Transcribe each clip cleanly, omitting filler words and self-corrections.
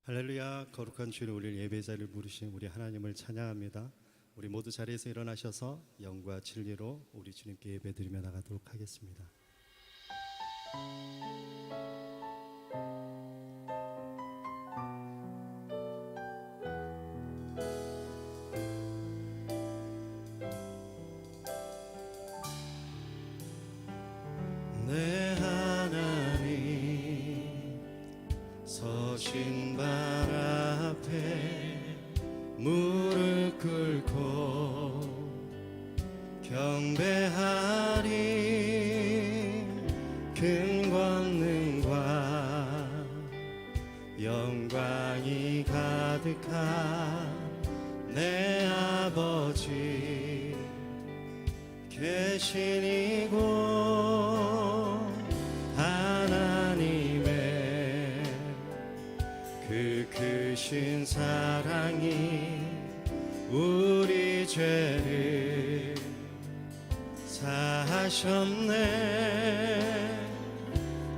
할렐루야. 거룩한 주를 올릴 예배자를 부르신 우리 하나님을 찬양합니다. 우리 모두 자리에서 일어나셔서 영과 진리로 우리 주님께 예배드리며 나가도록 하겠습니다. 내 하나님 서신 발 앞에 무릎 꿇고 경배하리. 큰 권능과 영광이 가득한 내 아버지 계신 이곳 하나님의 그 크신 사랑이 우리 죄를 사하셨네.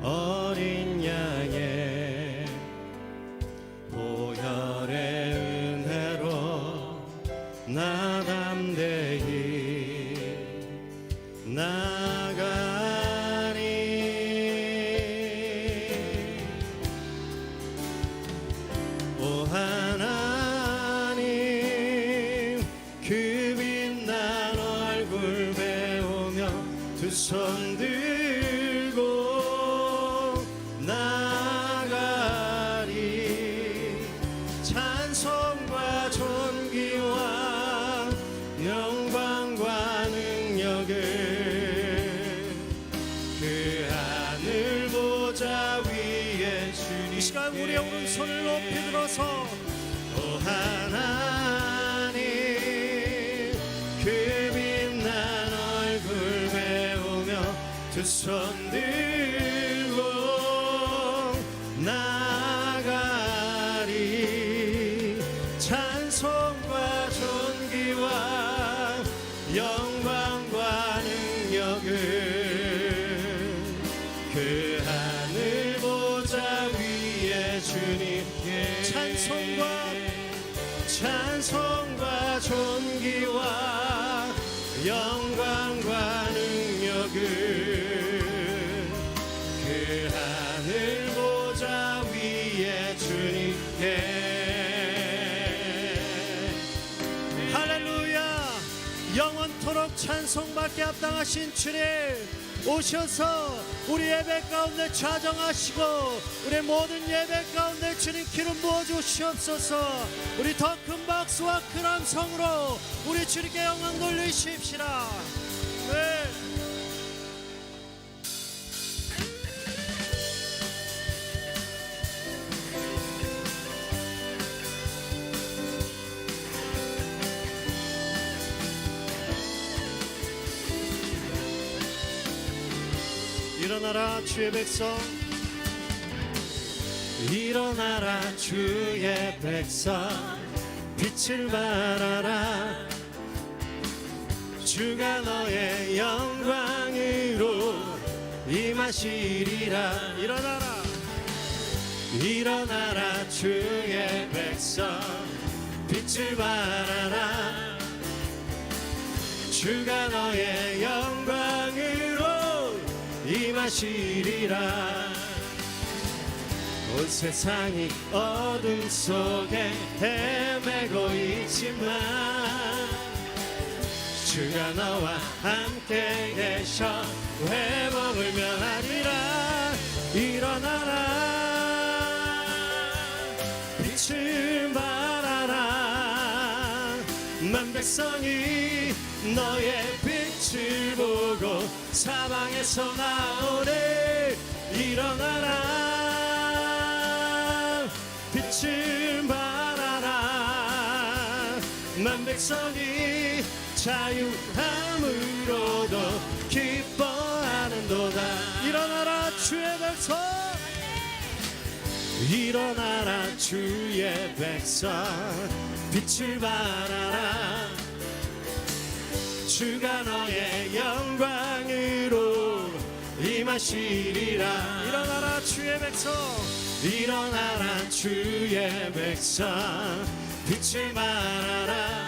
어린 양의 보혈의 은혜로 나 담대히 나가리. 오 하나님 그 빛난 얼굴 배우며 두 손 들고 나가리. 찬송과 존귀와 영광과 능력을 그 하늘 보좌 위에 주님. 이 시간 우리의 오른손을 높이 들어서 오 하나님 그 빛난 얼굴 배우며 두 손 들고 나가리. 찬송과 존귀와 영광과 능력을 그 하늘 보좌 위에 주님께. 찬송과 존귀와 영광과 능력을 그 하늘 보좌 위에 주님께. 할렐루야. 영원토록 찬송받게 합당하신 주님 오셔서 우리 예배 가운데 좌정하시고 우리 모든 예배 가운데 주님 기름 부어주시옵소서. 우리 더 큰 박수와 큰 함성으로 우리 주님께 영광 돌리십시다. 네. 일어나라 주의 백성, 일어나라 주의 백성, 빛을 발하라. 주가 너의 영광으로 임하시리라. 일어나라 주의 백성, 빛을 발하라. 주가 너의 영광으로 임하시리라. 온 세상이 어둠 속에 헤매고 있지만 주가 너와 함께 계셔 회복을 면하리라. 일어나라 빛을 발하라. 만 백성이 너의 빛을 보고 사방에서 나오네. 일어나라 빛을 발하라. 만 백성이 자유함으로도 기뻐하는도다. 일어나라 주의 백성, 일어나라 주의 백성, 빛을 발하라. 주가 너의 영광으로 임하시리라. 일어나라 주의 백성, 일어나라 주의 백성 빛을 발하라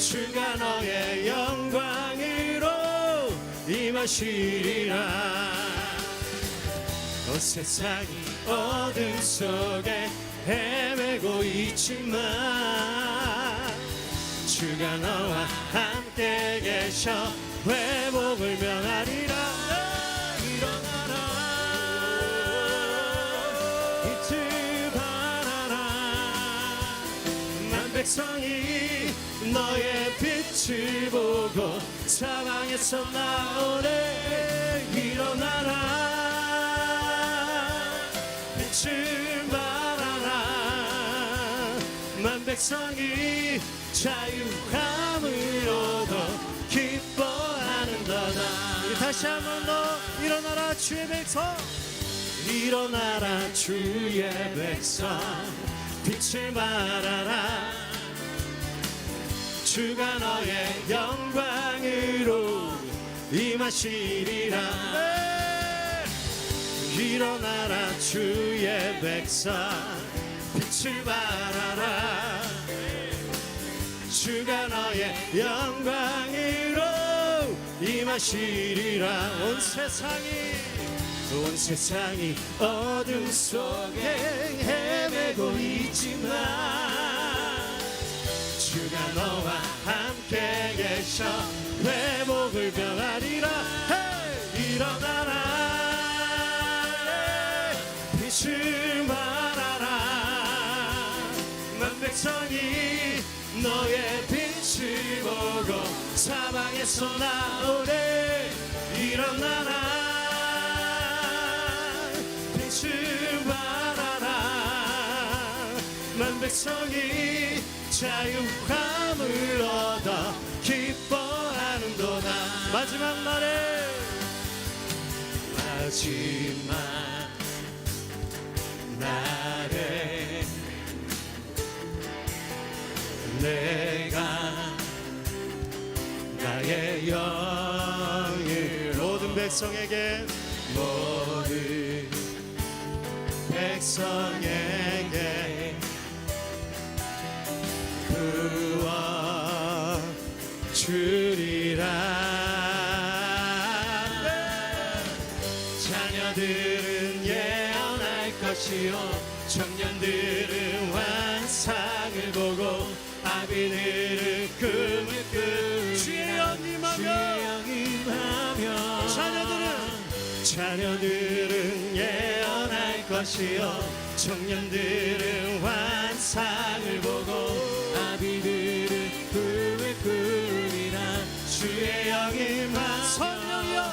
주가 너의 영광으로 임하시리라 온 세상이 어둠 속에 헤매고 있지만 주가 너와 함께 계셔 회복을 명하리라 일어나라 빛을 발하라 만 백성이 너의 빛을 보고 사방에서 나오네 일어나라 빛을 발하라 만 백성이 자유함을 얻어 기뻐하는도다 우리 다시 한번 더 일어나라 주의 백성 일어나라 주의 백성 빛을 발하라 주가 너의 영광으로 임하시리라 일어나라 주의 백성 빛을 발하라 주가 너의 영광으로 임하시리라 온 세상이 어둠 속에 헤매고 있지만 주가 너와 함께 계셔 회복을 명하리라 일어나라 빛을 발하라 만 백성이 너의 빛을 보고 사방에서 나오네 일어나라 빛을 발하라 만 백성이 자유함을 얻어 기뻐하는도다 마지막 날에 내가 나의 영을 모든 백성에게 부어 주리라 자녀들은 예언할 것이요 청년들은 환상을 보고 아비들은 꿈을 꾸리라 주의 영임하며 자녀들은 예언할 것이요 청년들은 환상을 보고 아비들은 꿈을 꾸리라 주의 영임하며 성령이여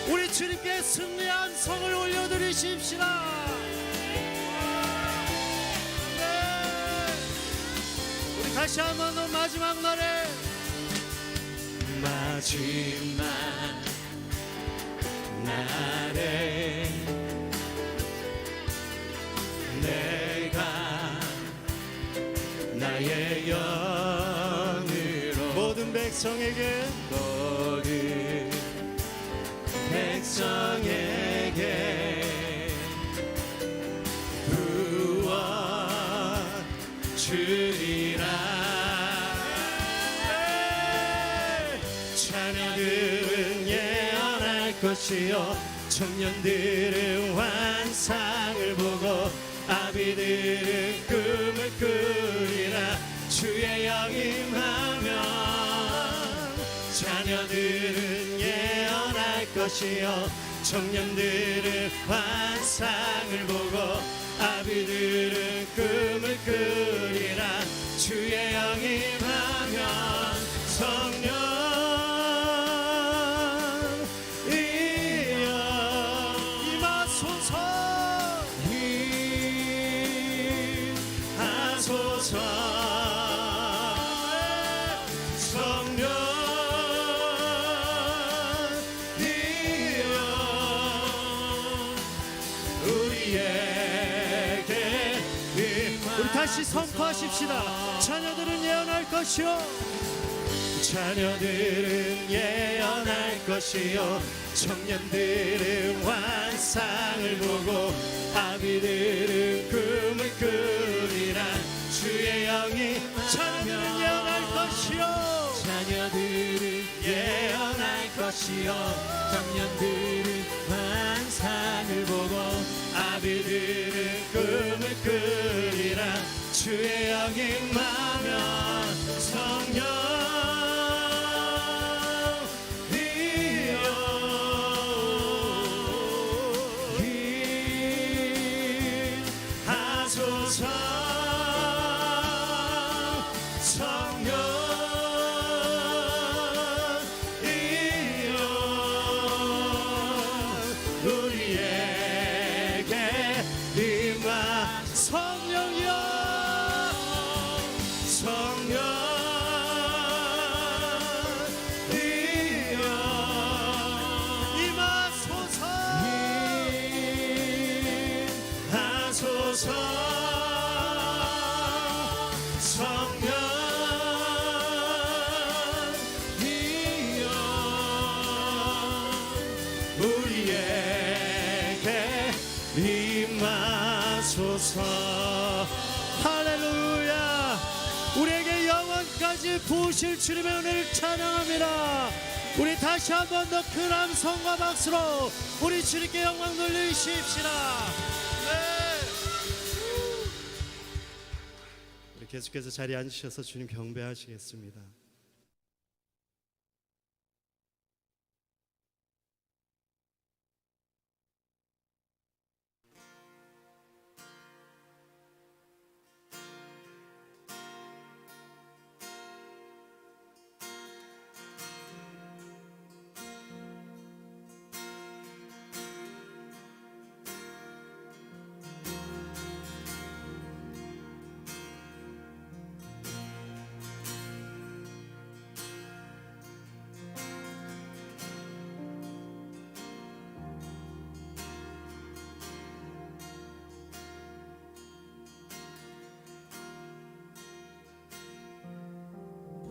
우리 주님께 승리한 성을 올려드리십시다. 네. 우리 다시 한번 더 마지막 날에 내가 나의 영으로 모든 백성에게 부어 주리라 자녀들은 예언할 것이요 청년들은 환상을 보고 아비들은 꿈을 꾸리라 주의 영임하며 자녀들은 예언할 것이요 청년들은 환상을 보고 아비들은 꿈을 꾸리라 주의 영임하며 성령이여 다시 선포하십시다. 자녀들은 예언할 것이요, 자녀들은 예언할 것이요, 청년들은 환상을 보고 아비들은 꿈을 꾸리라. 주의 영이 자녀들은 예언할 것이요, 자녀들은 예언할 것이요, 청년들은 환상을 보고 아비들은 꿈을 꾸리라. 주의 영이 임하면 성령 하소서. 성령 우리에게 임하. 성령이여, 성령 임하소서. 하소서. 성령 우리에게 임하소서. 할렐루야. 우리에게 영원까지 부으실 주님의 은혜를 찬양합니다. 우리 다시 한 번 더 큰 함성과 박수로 우리 주님께 영광 돌리십시다. 네. 우리 계속해서 자리에 앉으셔서 주님 경배하시겠습니다.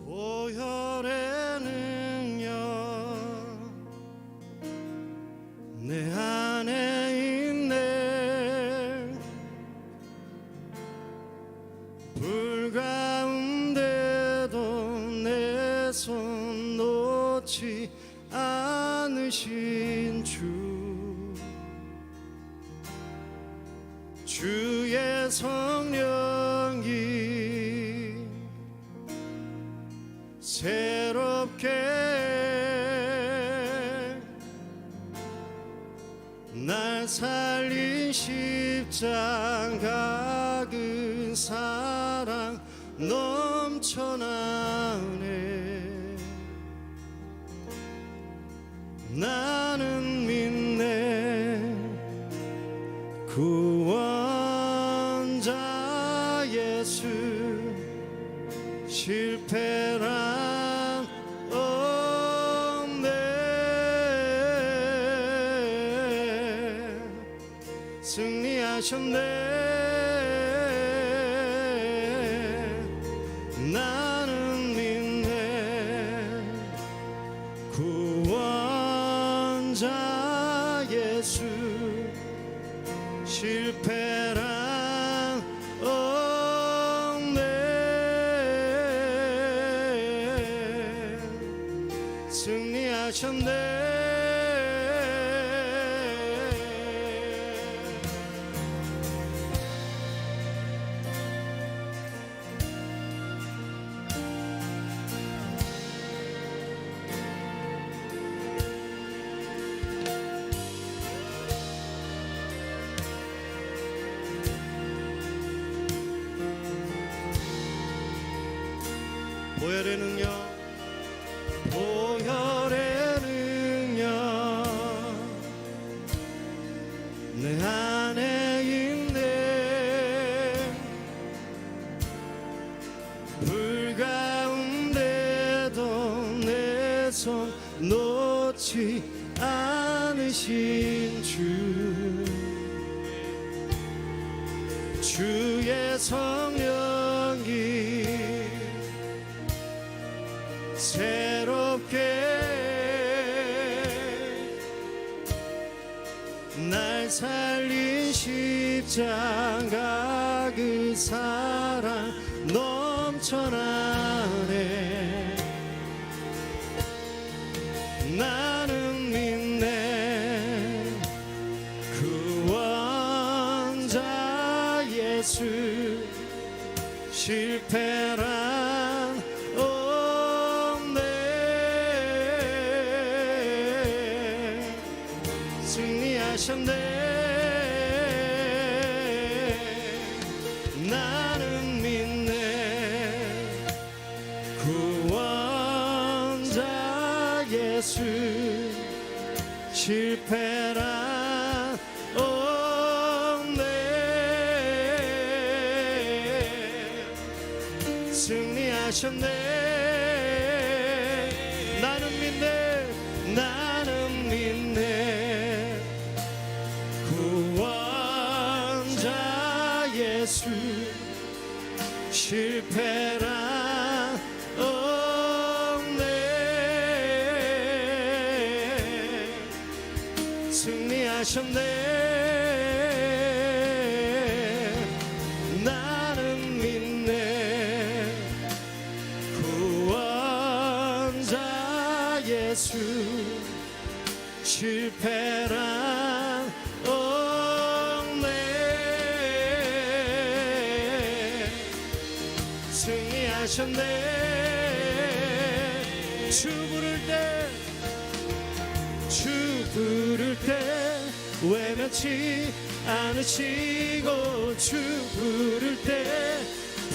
보혈의 능력 내 안에 있네. 불 가운데도 내 손 놓지 않으신 주의 성령이 새롭게 날 살린 십자가 그 사랑 넘쳐나네. 나는 믿네. 구원자 예수 실패란 없네. 승리하셨네. 나는 믿네. 구원자 예수 실패란 없네. 승리하셨네. 보혈의 능력, 보혈의 능력 내 안에 있네. 변치 않으신 주의 성령이 새롭게 날 살린 십자가 그 사랑 넘쳐나네. 나는 믿네 그 원자 예수 실패란 없네. 승리하셨네. 나는 믿네 그 원자 예수 실패란 없네. 승리하셨네. 나는 믿네. 나는 믿네 그 원자 예수 실패란 없네. 승리하셨네. 나는 믿네 그 원자 예수 실패란 없네. 승리하셨네. 주 부를 때 외면치 않으시고 주 부를 때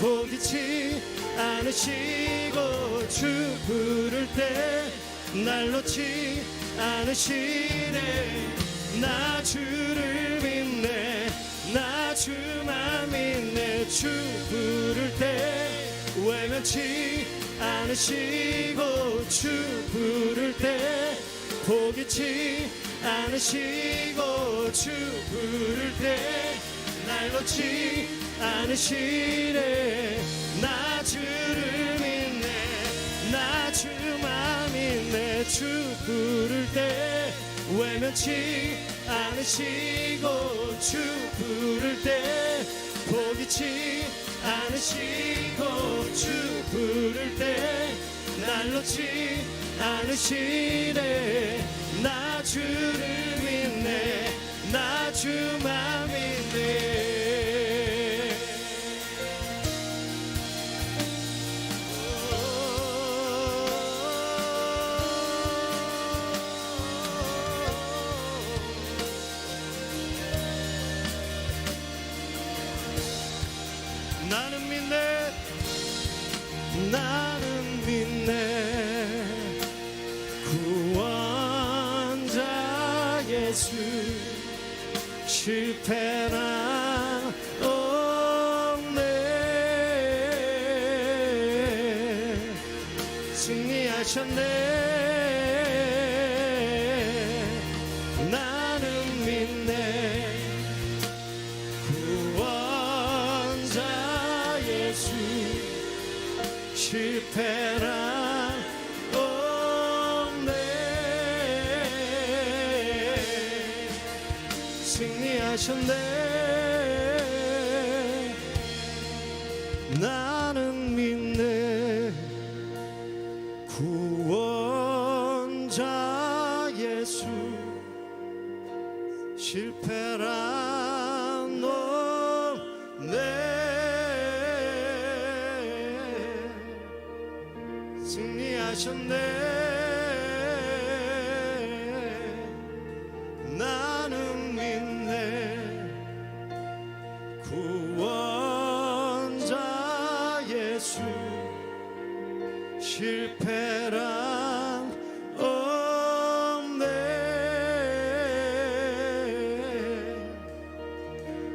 포기치 않으시고 주 부를 때 날 놓지 않으시네. 나 주를 믿네. 나 주만 믿네. 주 부를 때 외면치 않으시고 주 부를 때 포기치 않으시고 주 부를 때 날 놓지 않으시네. 나 주를 믿네. 나 주만 믿네. 주 부를 때 외면치 않으시고 주 부를 때 포기치 않으시고 주 부를 때 날 놓지 않으시네. 나 주를 믿네. 나 주만 믿네. 나는 믿네. 나는 믿네 그 원자 예수 실패란 없네. 승리하셨네. 나는 믿네 그 원자 예수 실패란 없네. 승리하셨네. 나는 믿네 구원자 예수 실패란 없네. 승리하셨네. 나는 믿네 구원자 예수 실패란 없네.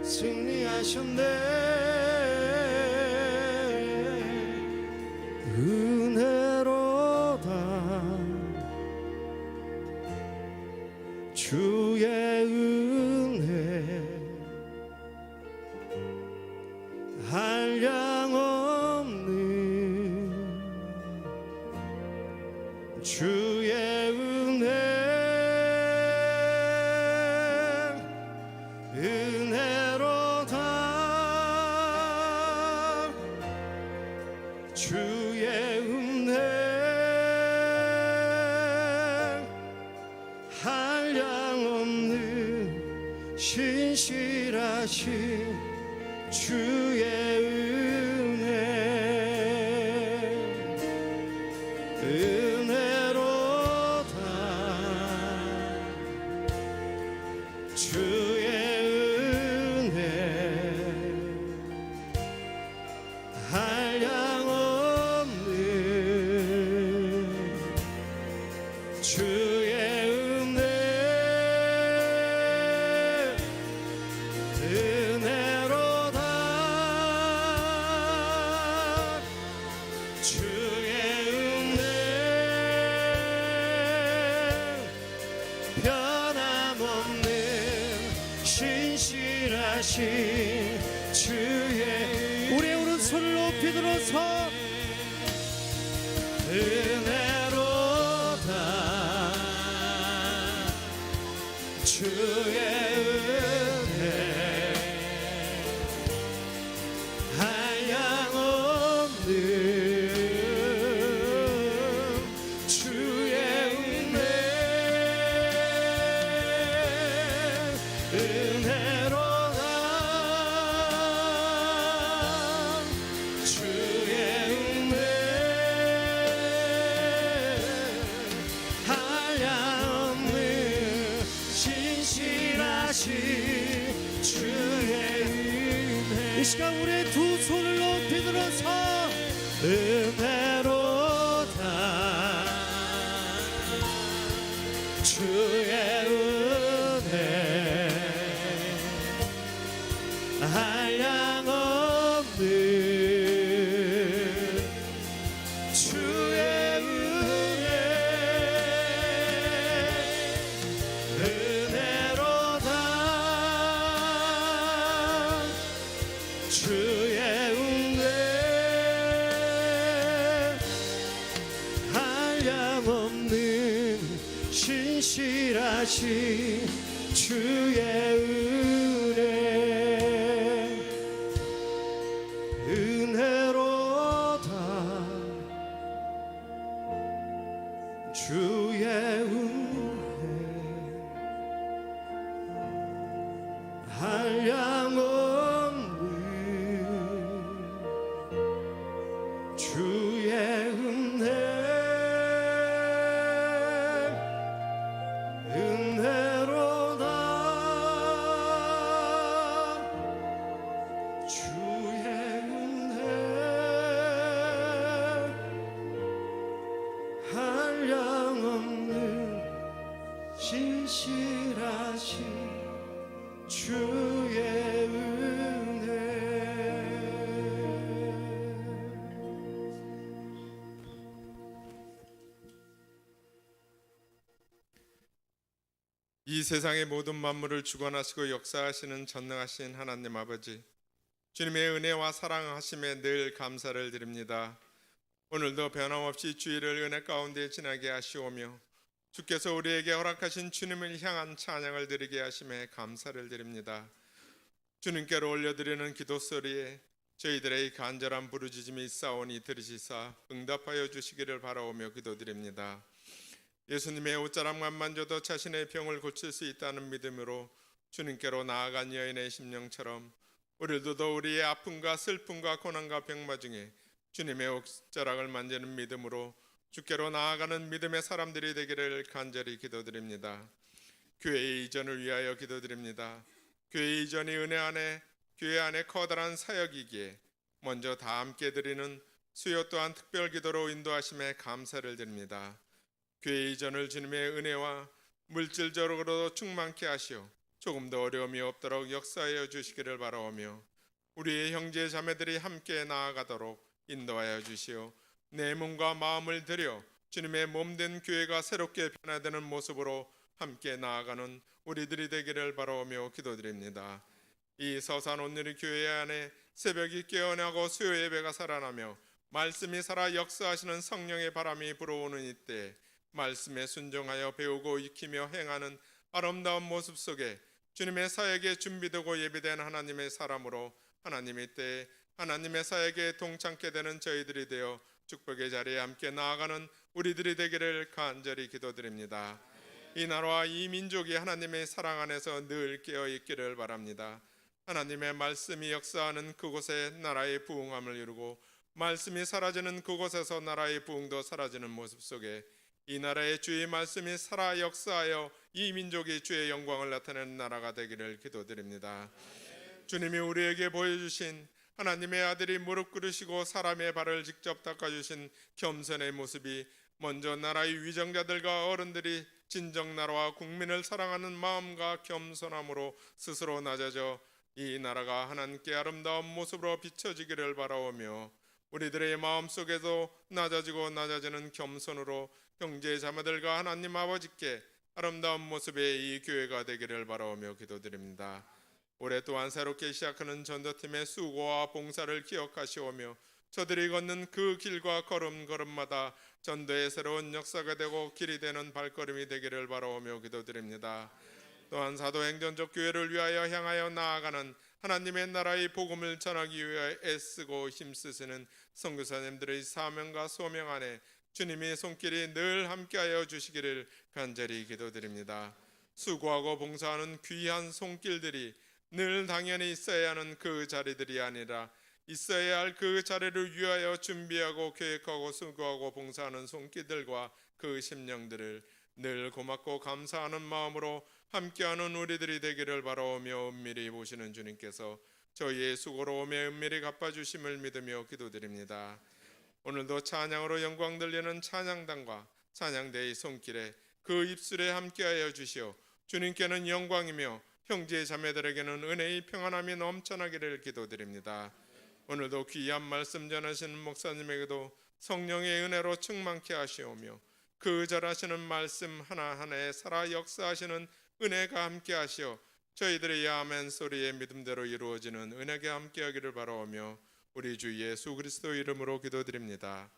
승리하셨네. 은혜로다 은혜로다 주의 은혜 한량없는 신실하신 주의 은혜 은혜로다 주의 은혜 한량없는 주의 은혜 은혜로다 주의 은혜 변함없는 신실하신 주의 우리의 오른손을 높이 들어서 은혜로다 주의 은혜 한량없는 주의 은혜 은혜로다 주의 은혜 한량없는 신실하신 주의 은혜 이 시간 우리의 두 손을 높이 들어서 은혜로다 주의 은혜 한량없는 주의 은혜 은혜로다 주의 은혜 한량없는 신실하신 주의 은혜 은혜로다 주의 은혜 한량없는 주의 은혜 은혜로다 주의 은혜 한량없는 신실하신 주의 은혜 이 세상의 모든 만물을 주관하시고 역사하시는 전능하신 하나님 아버지, 주님의 은혜와 사랑하심에 늘 감사를 드립니다. 오늘도 변함없이 주일을 은혜 가운데 지나게 하시오며 주께서 우리에게 허락하신 주님을 향한 찬양을 드리게 하심에 감사를 드립니다. 주님께로 올려드리는 기도 소리에 저희들의 간절한 부르짖음이 있사오니 들으시사 응답하여 주시기를 바라오며 기도드립니다. 예수님의 옷자락만 만져도 자신의 병을 고칠 수 있다는 믿음으로 주님께로 나아간 여인의 심령처럼 우리들도 우리의 아픔과 슬픔과 고난과 병마 중에 주님의 옷자락을 만지는 믿음으로 주께로 나아가는 믿음의 사람들이 되기를 간절히 기도드립니다. 교회 이전을 위하여 기도드립니다. 교회 이전이 은혜 안에 교회 안에 커다란 사역이기에 먼저 다 함께 드리는 수요 또한 특별 기도로 인도하심에 감사를 드립니다. 교회 이전을 주님의 은혜와 물질적으로도 충만케 하시어 조금 더 어려움이 없도록 역사하여 주시기를 바라오며 우리의 형제 자매들이 함께 나아가도록 인도하여 주시어 내 몸과 마음을 들여 주님의 몸된 교회가 새롭게 변화되는 모습으로 함께 나아가는 우리들이 되기를 바라오며 기도드립니다. 이 서산 온누리 교회 안에 새벽이 깨어나고 수요 예배가 살아나며 말씀이 살아 역사하시는 성령의 바람이 불어오는 이때 말씀에 순종하여 배우고 익히며 행하는 아름다운 모습 속에 주님의 사역에 준비되고 예비된 하나님의 사람으로 하나님의 때에 하나님의 사역에 동참게 되는 저희들이 되어 축복의 자리에 함께 나아가는 우리들이 되기를 간절히 기도드립니다. 이 나라와 이 민족이 하나님의 사랑 안에서 늘 깨어 있기를 바랍니다. 하나님의 말씀이 역사하는 그곳에 나라의 부흥함을 이루고 말씀이 사라지는 그곳에서 나라의 부흥도 사라지는 모습 속에 이 나라의 주의 말씀이 살아 역사하여 이 민족이 주의 영광을 나타내는 나라가 되기를 기도드립니다. 주님이 우리에게 보여주신 하나님의 아들이 무릎 꿇으시고 사람의 발을 직접 닦아주신 겸손의 모습이 먼저 나라의 위정자들과 어른들이 진정 나라와 국민을 사랑하는 마음과 겸손함으로 스스로 낮아져 이 나라가 하나님께 아름다운 모습으로 비춰지기를 바라오며 우리들의 마음속에도 낮아지고 낮아지는 겸손으로 형제 자매들과 하나님 아버지께 아름다운 모습의 이 교회가 되기를 바라오며 기도드립니다. 올해 또한 새롭게 시작하는 전도팀의 수고와 봉사를 기억하시오며 저들이 걷는 그 길과 걸음걸음마다 전도의 새로운 역사가 되고 길이 되는 발걸음이 되기를 바라오며 기도드립니다. 또한 사도행전적 교회를 위하여 향하여 나아가는 하나님의 나라의 복음을 전하기 위하여 애쓰고 힘쓰시는 선교사님들의 사명과 소명 안에 주님의 손길이 늘 함께하여 주시기를 간절히 기도드립니다. 수고하고 봉사하는 귀한 손길들이 늘 당연히 있어야 하는 그 자리들이 아니라 있어야 할 그 자리를 위하여 준비하고 계획하고 수고하고 봉사하는 손길들과 그 심령들을 늘 고맙고 감사하는 마음으로 함께하는 우리들이 되기를 바라오며 은밀히 보시는 주님께서 저희의 수고로움에 은밀히 갚아주심을 믿으며 기도드립니다. 오늘도 찬양으로 영광 들리는 찬양단과 찬양대의 손길에 그 입술에 함께하여 주시어 주님께는 영광이며 형제 자매들에게는 은혜의 평안함이 넘쳐나기를 기도드립니다. 오늘도 귀한 말씀 전하시는 목사님에게도 성령의 은혜로 충만케 하시오며 그 절하시는 말씀 하나하나에 살아 역사하시는 은혜가 함께 하시어 저희들의 아멘 소리의 믿음대로 이루어지는 은혜가 함께 하기를 바라오며 우리 주 예수 그리스도 이름으로 기도드립니다.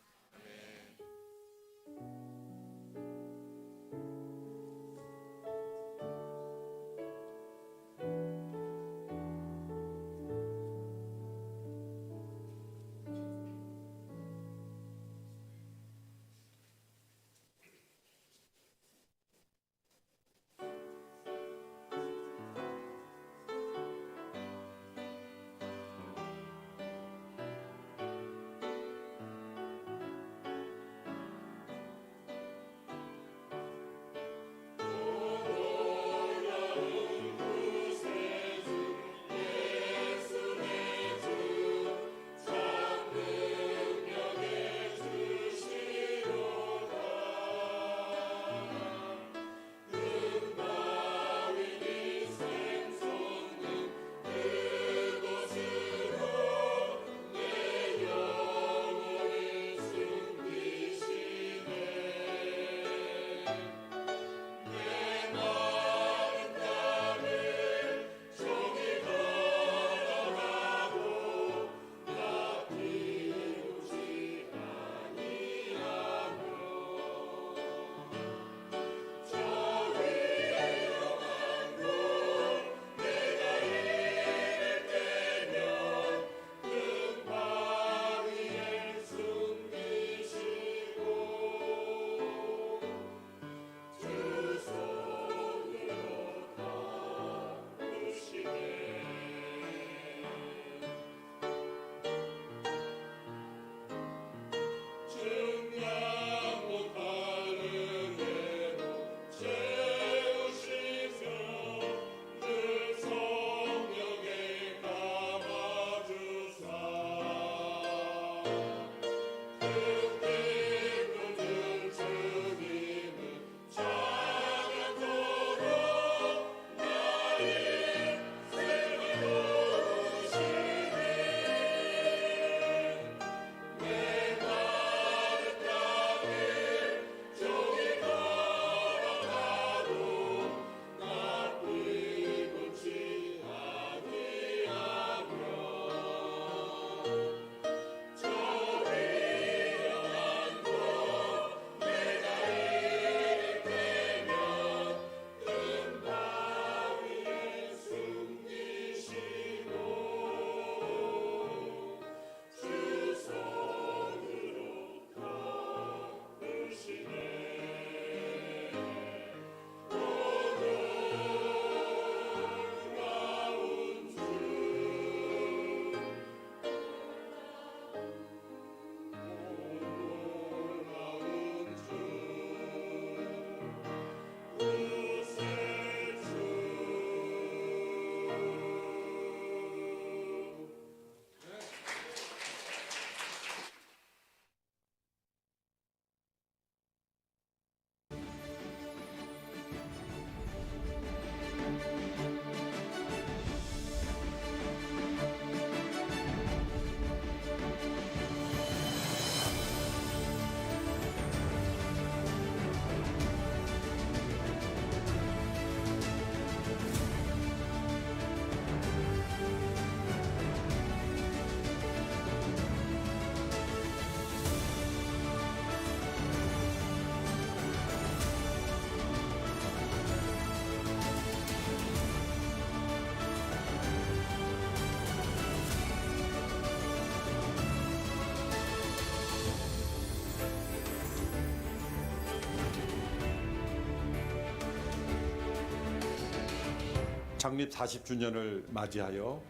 창립 40주년을 맞이하여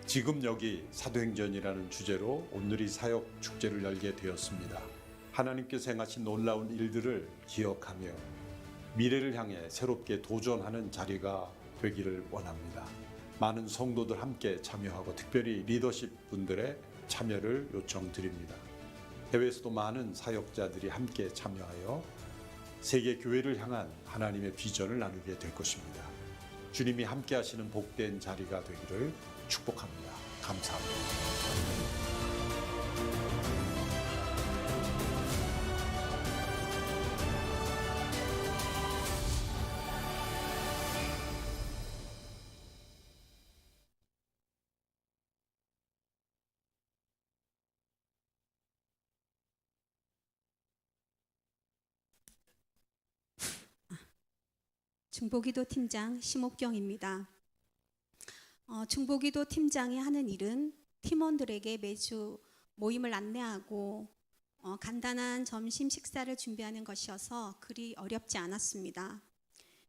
지금 여기 사도행전이라는 주제로 온누리 사역 축제를 열게 되었습니다. 하나님께서 행하신 놀라운 일들을 기억하며 미래를 향해 새롭게 도전하는 자리가 되기를 원합니다. 많은 성도들 함께 참여하고 특별히 리더십 분들의 참여를 요청드립니다. 해외에서도 많은 사역자들이 함께 참여하여 세계 교회를 향한 하나님의 비전을 나누게 될 것입니다. 주님이 함께 하시는 복된 자리가 되기를 축복합니다. 감사합니다. 중보기도 팀장 심옥경입니다. 중보기도 팀장이 하는 일은 팀원들에게 매주 모임을 안내하고 간단한 점심 식사를 준비하는 것이어서 그리 어렵지 않았습니다.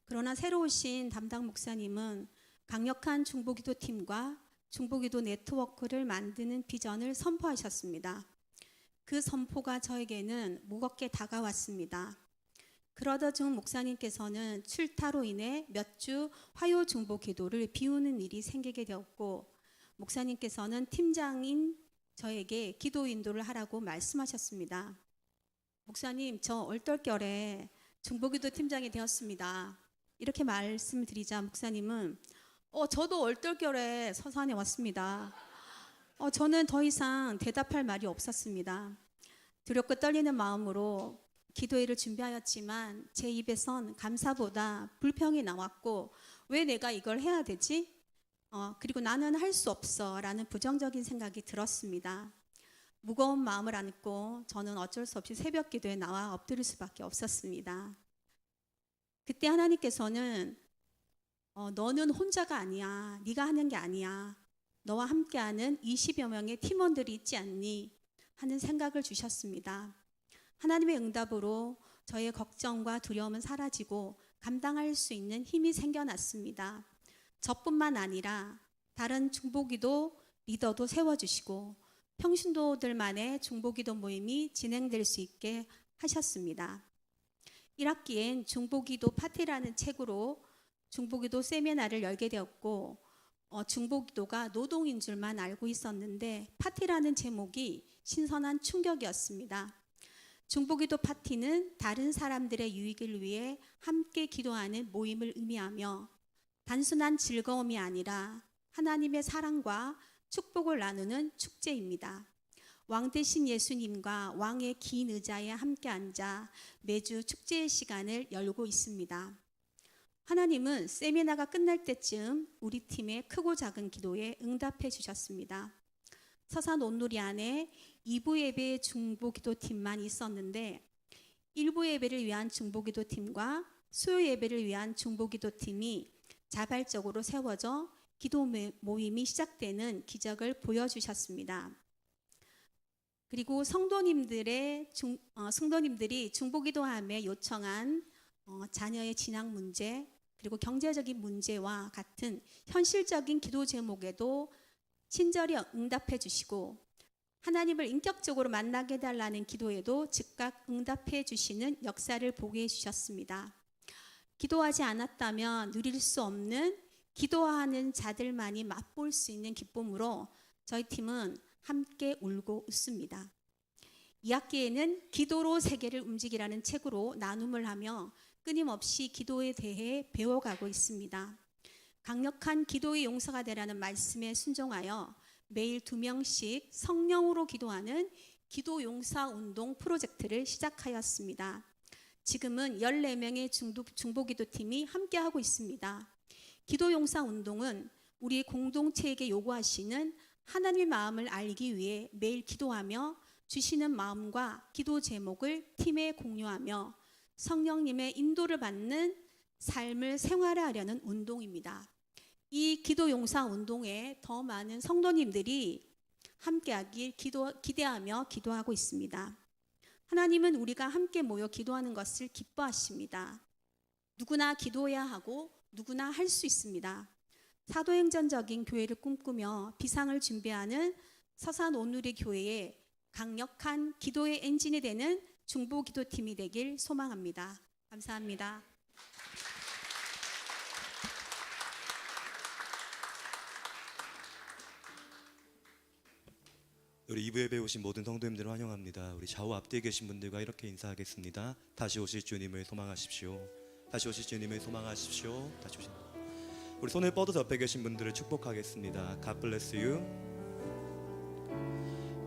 그러나 새로 오신 담당 목사님은 강력한 중보기도 팀과 중보기도 네트워크를 만드는 비전을 선포하셨습니다. 그 선포가 저에게는 무겁게 다가왔습니다. 그러다 중 목사님께서는 출타로 인해 몇 주 화요 중보 기도를 비우는 일이 생기게 되었고, 목사님께서는 팀장인 저에게 기도 인도를 하라고 말씀하셨습니다. 목사님, 저 얼떨결에 중보기도 팀장이 되었습니다. 이렇게 말씀드리자 목사님은 저도 얼떨결에 서산에 왔습니다. 저는 더 이상 대답할 말이 없었습니다. 두렵고 떨리는 마음으로 기도회를 준비하였지만 제 입에선 감사보다 불평이 나왔고, 왜 내가 이걸 해야 되지? 그리고 나는 할 수 없어 라는 부정적인 생각이 들었습니다. 무거운 마음을 안고 저는 어쩔 수 없이 새벽 기도에 나와 엎드릴 수밖에 없었습니다. 그때 하나님께서는 너는 혼자가 아니야. 네가 하는 게 아니야. 너와 함께하는 20여 명의 팀원들이 있지 않니? 하는 생각을 주셨습니다. 하나님의 응답으로 저의 걱정과 두려움은 사라지고 감당할 수 있는 힘이 생겨났습니다. 저뿐만 아니라 다른 중보기도 리더도 세워주시고 평신도들만의 중보기도 모임이 진행될 수 있게 하셨습니다. 1학기엔 중보기도 파티라는 책으로 중보기도 세미나를 열게 되었고, 중보기도가 노동인 줄만 알고 있었는데 파티라는 제목이 신선한 충격이었습니다. 중보기도 파티는 다른 사람들의 유익을 위해 함께 기도하는 모임을 의미하며 단순한 즐거움이 아니라 하나님의 사랑과 축복을 나누는 축제입니다. 왕 대신 예수님과 왕의 긴 의자에 함께 앉아 매주 축제의 시간을 열고 있습니다. 하나님은 세미나가 끝날 때쯤 우리 팀의 크고 작은 기도에 응답해 주셨습니다. 서산 온누리 안에 2부 예배 중보기도팀만 있었는데 1부 예배를 위한 중보기도팀과 수요 예배를 위한 중보기도팀이 자발적으로 세워져 기도 모임이 시작되는 기적을 보여주셨습니다. 그리고 성도님들이 중보기도함에 요청한 자녀의 진학 문제, 그리고 경제적인 문제와 같은 현실적인 기도 제목에도 친절히 응답해 주시고, 하나님을 인격적으로 만나게 해달라는 기도에도 즉각 응답해 주시는 역사를 보게 해주셨습니다. 기도하지 않았다면 누릴 수 없는 기도하는 자들만이 맛볼 수 있는 기쁨으로 저희 팀은 함께 울고 웃습니다. 2학기에는 기도로 세계를 움직이라는 책으로 나눔을 하며 끊임없이 기도에 대해 배워가고 있습니다. 강력한 기도의 용사가 되라는 말씀에 순종하여 매일 2명씩 성령으로 기도하는 기도 용사 운동 프로젝트를 시작하였습니다. 지금은 14명의 중보기도팀이 함께하고 있습니다. 기도 용사 운동은 우리 공동체에게 요구하시는 하나님의 마음을 알기 위해 매일 기도하며 주시는 마음과 기도 제목을 팀에 공유하며 성령님의 인도를 받는 삶을 생활하려는 운동입니다. 이 기도 용사 운동에 더 많은 성도님들이 함께하길 기대하며 기도하고 있습니다. 하나님은 우리가 함께 모여 기도하는 것을 기뻐하십니다. 누구나 기도해야 하고 누구나 할 수 있습니다. 사도행전적인 교회를 꿈꾸며 비상을 준비하는 서산 온누리 교회의 강력한 기도의 엔진이 되는 중보기도팀이 되길 소망합니다. 감사합니다. 우리 2부 예배에 오신 모든 성도님들을 환영합니다. 우리 좌우 앞뒤에 계신 분들과 이렇게 인사하겠습니다. 다시 오실 주님을 소망하십시오. 다시 오실 주님을 소망하십시오. 다시 오신 우리 손을 뻗어서 옆에 계신 분들을 축복하겠습니다. God bless you.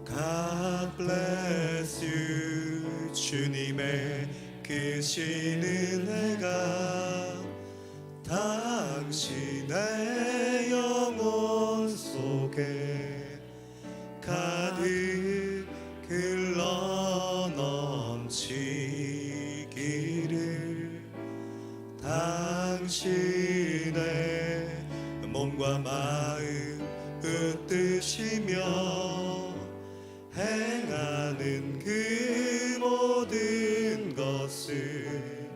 God bless you. 주님의 크신 은혜가 당신의 영혼 속에 가득 흘러 넘치기를 당신의 몸과 마음 붙드시며 행하는 그 모든 것을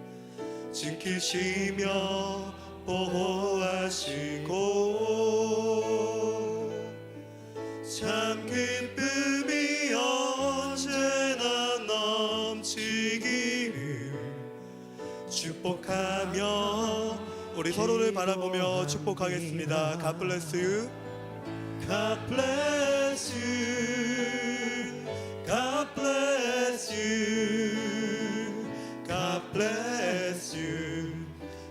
지키시며 보호하시고 참 기쁨이 언제나 넘치기를 축복하며 우리 서로를 바라보며 축복하겠습니다. God bless you. God bless you. God bless you. God bless you.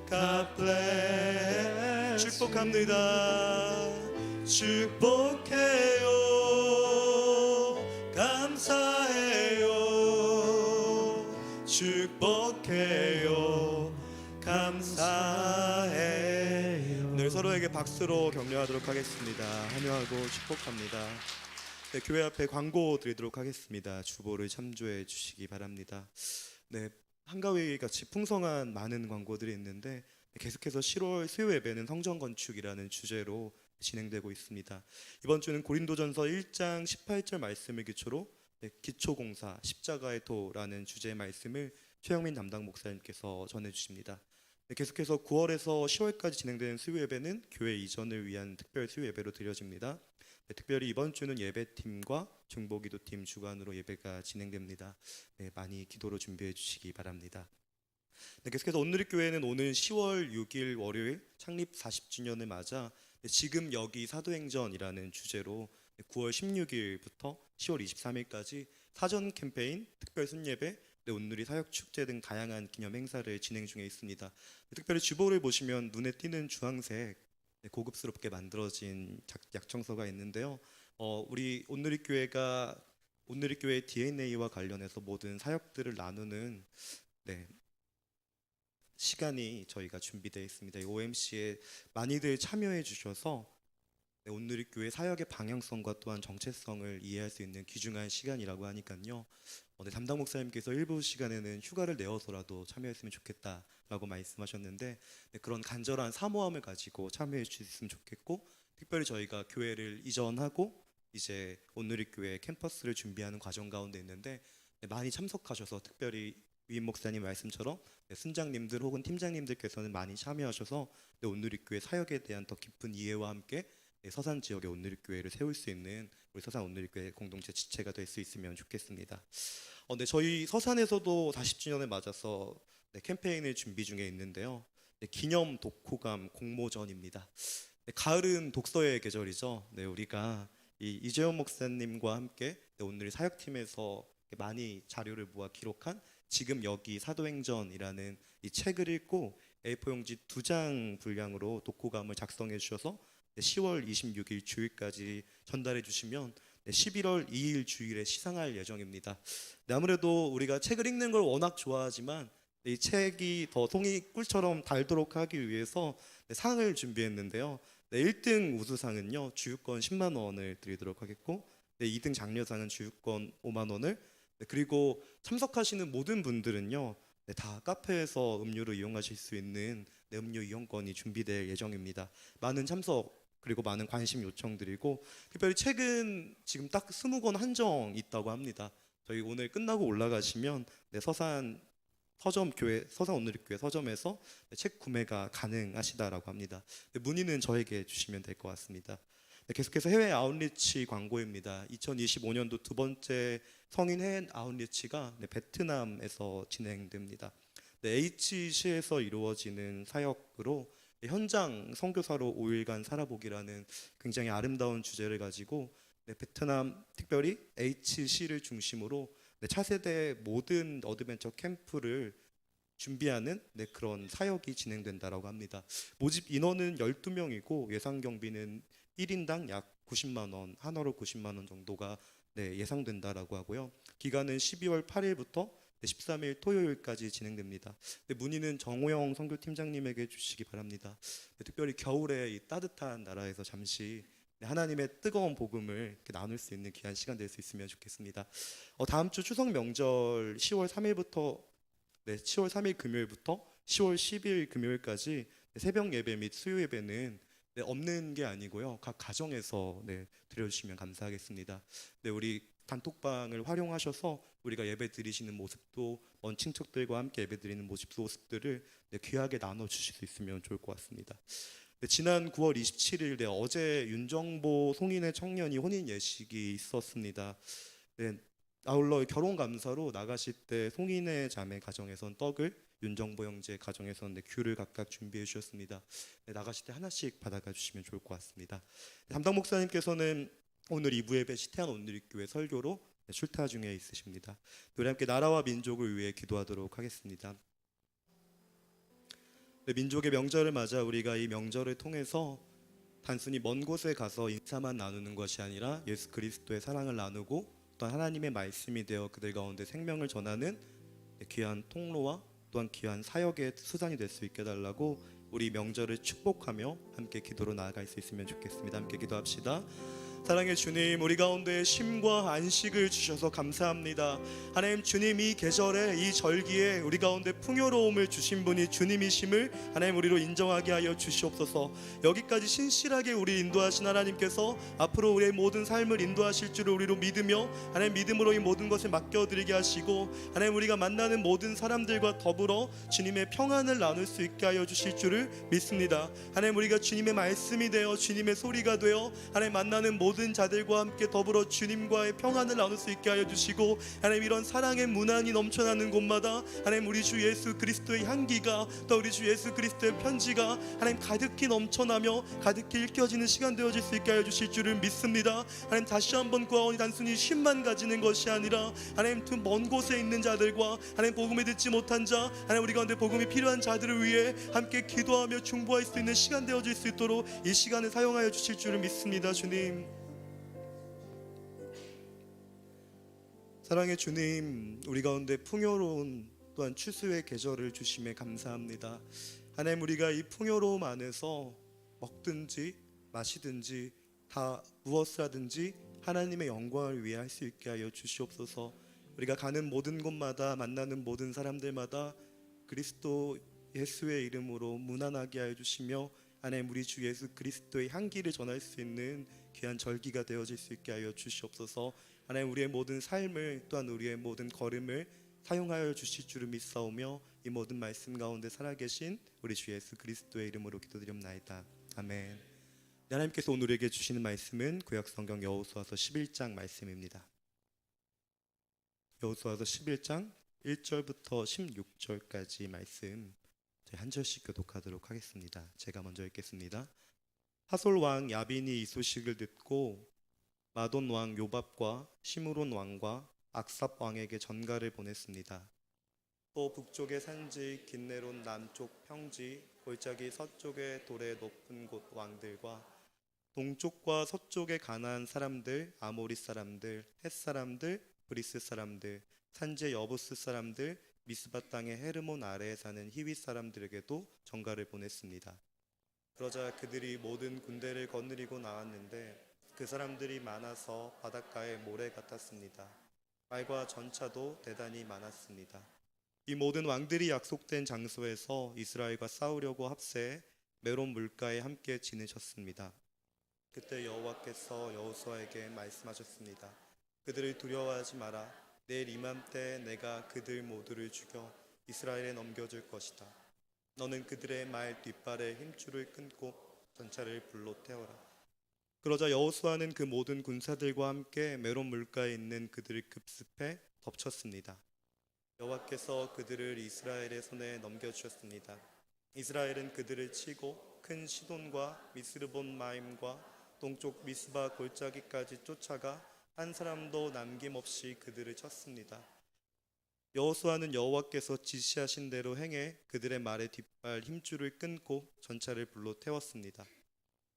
God bless. 축복합니다. 축복해요. 감사해요. 축복해요. 감사해요. 늘 서로에게 박수로 격려하도록 하겠습니다. 환영하고 축복합니다. 네, 교회 앞에 광고 드리도록 하겠습니다. 주보를 참조해 주시기 바랍니다. 네, 한가위 같이 풍성한 많은 광고들이 있는데 계속해서 10월 수요 예배는 성전 건축이라는 주제로 진행되고 있습니다. 이번 주는 고린도전서 1장 18절 말씀을 기초로 기초공사 십자가의 도라는 주제의 말씀을 최영민 담당 목사님께서 전해주십니다. 계속해서 9월에서 10월까지 진행되는 수요 예배는 교회 이전을 위한 특별 수요 예배로 드려집니다. 특별히 이번 주는 예배팀과 중보기도팀 주관으로 예배가 진행됩니다. 많이 기도로 준비해 주시기 바랍니다. 계속해서 온누리교회는 오늘 10월 6일 월요일 창립 40주년을 맞아 지금 여기 사도행전이라는 주제로 9월 16일부터 10월 23일까지 사전 캠페인, 특별 순예배, 온누리 사역축제 등 다양한 기념 행사를 진행 중에 있습니다. 특별히 주보를 보시면 눈에 띄는 주황색 고급스럽게 만들어진 약청서가 있는데요. 우리 온누리교회 DNA와 관련해서 모든 사역들을 나누는 시간이 저희가 준비되어 있습니다. 이 OMC에 많이들 참여해 주셔서 온누리교회 사역의 방향성과 또한 정체성을 이해할 수 있는 귀중한 시간이라고 하니까요. 담당 목사님께서 일부 시간에는 휴가를 내어서라도 참여했으면 좋겠다라고 말씀하셨는데 그런 간절한 사모함을 가지고 참여해 주셨으면 좋겠고, 특별히 저희가 교회를 이전하고 이제 온누리교회 캠퍼스를 준비하는 과정 가운데 있는데 많이 참석하셔서, 특별히 위임 목사님 말씀처럼 순장님들 혹은 팀장님들께서는 많이 참여하셔서 온누리교회 사역에 대한 더 깊은 이해와 함께 서산 지역의 온누리교회를 세울 수 있는 우리 서산 온누리교회 공동체 지체가 될 수 있으면 좋겠습니다. 저희 서산에서도 40주년을 맞아서 캠페인을 준비 중에 있는데요. 기념 독후감 공모전입니다. 가을은 독서의 계절이죠. 우리가 이재용 목사님과 함께 온누리 사역팀에서 많이 자료를 모아 기록한 지금 여기 사도행전이라는 이 책을 읽고 A4 용지 2장 분량으로 독후감을 작성해 주셔서 10월 26일 주일까지 전달해 주시면 11월 2일 주일에 시상할 예정입니다. 아무래도 우리가 책을 읽는 걸 워낙 좋아하지만 이 책이 더 송이 꿀처럼 달도록 하기 위해서 상을 준비했는데요. 1등 우수상은요, 주유권 10만 원을 드리도록 하겠고, 2등 장려상은 주유권 5만 원을, 그리고 참석하시는 모든 분들은요, 다 카페에서 음료를 이용하실 수 있는 음료 이용권이 준비될 예정입니다. 많은 참석 그리고 많은 관심 요청드리고, 특별히 책은 지금 딱 20권 한정 있다고 합니다. 저희 오늘 끝나고 올라가시면 서산 서점 교회 서산 온누리교회 서점에서 책 구매가 가능하시다라고 합니다. 문의는 저에게 주시면 될 것 같습니다. 계속해서 해외 아웃리치 광고입니다. 2025년도 두 번째 성인 해외 아웃리치가 베트남에서 진행됩니다. HC에서 이루어지는 사역으로 현장 선교사로 5일간 살아보기라는 굉장히 아름다운 주제를 가지고 베트남 특별히 HC를 중심으로 차세대 모든 어드벤처 캠프를 준비하는 그런 사역이 진행된다라고 합니다. 모집 인원은 12명이고 예상 경비는 1인당 약 90만 원, 한화로 90만 원 정도가 예상된다라고 하고요. 기간은 12월 8일부터 13일 토요일까지 진행됩니다. 문의는 정호영 선교팀장님에게 주시기 바랍니다. 특별히 겨울에 이 따뜻한 나라에서 잠시 하나님의 뜨거운 복음을 이렇게 나눌 수 있는 귀한 시간 될 수 있으면 좋겠습니다. 다음 주 추석 명절 10월 3일부터 10월 3일 금요일부터 10월 10일 금요일까지 새벽 예배 및 수요 예배는 없는 게 아니고요. 각 가정에서 드려주시면 감사하겠습니다. 우리 단톡방을 활용하셔서 우리가 예배 드리시는 모습도 먼 친척들과 함께 예배 드리는 모습들을 귀하게 나눠 주실 수 있으면 좋을 것 같습니다. 지난 9월 27일 어제 윤정보 송인회 청년이 혼인 예식이 있었습니다. 아울러 결혼 감사로 나가실 때 송인회 자매 가정에선 떡을, 윤정보 형제 가정에선 귤을 각각 준비해 주셨습니다. 나가실 때 하나씩 받아가 주시면 좋을 것 같습니다. 담당 목사님께서는 오늘 2부 예배 시태한 온누리교회 설교로 출타 중에 있으십니다. 우리 함께 나라와 민족을 위해 기도하도록 하겠습니다. 민족의 명절을 맞아 우리가 이 명절을 통해서 단순히 먼 곳에 가서 인사만 나누는 것이 아니라 예수 그리스도의 사랑을 나누고 또한 하나님의 말씀이 되어 그들 가운데 생명을 전하는 귀한 통로와 또한 귀한 사역의 수단이 될 수 있게 해달라고 우리 명절을 축복하며 함께 기도로 나아갈 수 있으면 좋겠습니다. 함께 기도합시다. 사랑의 주님, 우리 가운데 쉼과 안식을 주셔서 감사합니다. 하나님, 주님 이 계절에 이 절기에 우리 가운데 풍요로움을 주신 분이 주님이심을 하나님 우리로 인정하게 하여 주시옵소서. 여기까지 신실하게 우리 인도하신 하나님께서 앞으로 우리의 모든 삶을 인도하실 줄을 우리로 믿으며 하나님 믿음으로 이 모든 것을 맡겨드리게 하시고 하나님 우리가 만나는 모든 사람들과 더불어 주님의 평안을 나눌 수 있게 하여 주실 줄을 믿습니다. 하나님 우리가 주님의 말씀이 되어 주님의 소리가 되어 하나님 만나는 모든 자들과 함께 더불어 주님과의 평안을 나눌 수 있게 하여 주시고 하나님 이런 사랑의 문안이 넘쳐나는 곳마다 하나님 우리 주 예수 그리스도의 향기가 또 우리 주 예수 그리스도의 편지가 하나님 가득히 넘쳐나며 가득히 읽혀지는 시간 되어질 수 있게 하여 주실 줄을 믿습니다. 하나님 다시 한번 구하오니 단순히 쉼만 가지는 것이 아니라 하나님 먼 곳에 있는 자들과 하나님 복음을 듣지 못한 자 하나님 우리 가운데 복음이 필요한 자들을 위해 함께 기도하며 중보할 수 있는 시간 되어질 수 있도록 이 시간을 사용하여 주실 줄을 믿습니다. 주님, 사랑의 주님, 우리 가운데 풍요로운 또한 추수의 계절을 주심에 감사합니다. 하나님 우리가 이 풍요로움 안에서 먹든지 마시든지 다 무엇을 하든지 하나님의 영광을 위해 할 수 있게 하여 주시옵소서. 우리가 가는 모든 곳마다 만나는 모든 사람들마다 그리스도 예수의 이름으로 무난하게 하여 주시며 하나님 우리 주 예수 그리스도의 향기를 전할 수 있는 귀한 절기가 되어질 수 있게 하여 주시옵소서. 하나님 우리의 모든 삶을 또한 우리의 모든 걸음을 사용하여 주실 줄을 믿사오며 이 모든 말씀 가운데 살아계신 우리 주 예수 그리스도의 이름으로 기도드립나이다. 아멘. 하나님께서 오늘 우리에게 주시는 말씀은 구약성경 여호수아서 11장 말씀입니다. 여호수아서 11장 1절부터 16절까지 말씀 저희 한 절씩 교독하도록 하겠습니다. 제가 먼저 읽겠습니다. 하솔 왕 야빈이 이 소식을 듣고 마돈 왕 요밥과 시므론 왕과 악삽 왕에게 전가를 보냈습니다. 또 북쪽의 산지 긴네론 남쪽 평지 골짜기 서쪽의 돌의 높은 곳 왕들과 동쪽과 서쪽의 가나안 사람들, 아모리 사람들, 헷 사람들, 브리스 사람들, 산지의 여부스 사람들, 미스바 땅의 헤르몬 아래에 사는 히윗 사람들에게도 전가를 보냈습니다. 그러자 그들이 모든 군대를 거느리고 나왔는데 그 사람들이 많아서 바닷가의 모래 같았습니다. 말과 전차도 대단히 많았습니다. 이 모든 왕들이 약속된 장소에서 이스라엘과 싸우려고 합세해 메론 물가에 함께 지내셨습니다. 그때 여호와께서 여호수아에게 말씀하셨습니다. 그들을 두려워하지 마라. 내일 이맘때 내가 그들 모두를 죽여 이스라엘에 넘겨줄 것이다. 너는 그들의 말 뒷발에 힘줄을 끊고 전차를 불로 태워라. 그러자 여호수아는 그 모든 군사들과 함께 메론 물가에 있는 그들을 급습해 덮쳤습니다. 여호와께서 그들을 이스라엘의 손에 넘겨주셨습니다. 이스라엘은 그들을 치고 큰 시돈과 미스르본 마임과 동쪽 미스바 골짜기까지 쫓아가 한 사람도 남김없이 그들을 쳤습니다. 여호수아는 여호와께서 지시하신 대로 행해 그들의 말의 뒷발 힘줄을 끊고 전차를 불로 태웠습니다.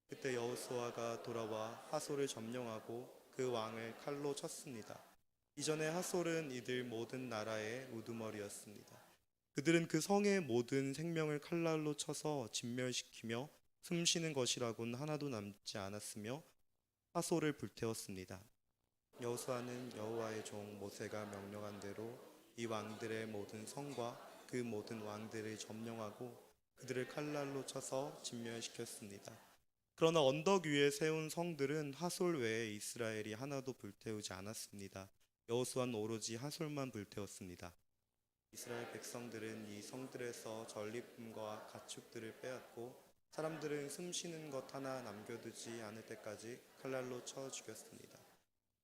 그때 여호수아가 돌아와 하솔을 점령하고 그 왕을 칼로 쳤습니다. 이전에 하솔은 이들 모든 나라의 우두머리였습니다. 그들은 그 성의 모든 생명을 칼날로 쳐서 진멸시키며 숨쉬는 것이라고는 하나도 남지 않았으며 하솔을 불태웠습니다. 여호수아는 여호와의 종 모세가 명령한 대로 이 왕들의 모든 성과 그 모든 왕들을 점령하고 그들을 칼날로 쳐서 진멸시켰습니다. 그러나 언덕 위에 세운 성들은 하솔 외에 이스라엘이 하나도 불태우지 않았습니다. 여호수아는 오로지 하솔만 불태웠습니다. 이스라엘 백성들은 이 성들에서 전리품과 가축들을 빼앗고 사람들은 숨쉬는 것 하나 남겨두지 않을 때까지 칼날로 쳐 죽였습니다.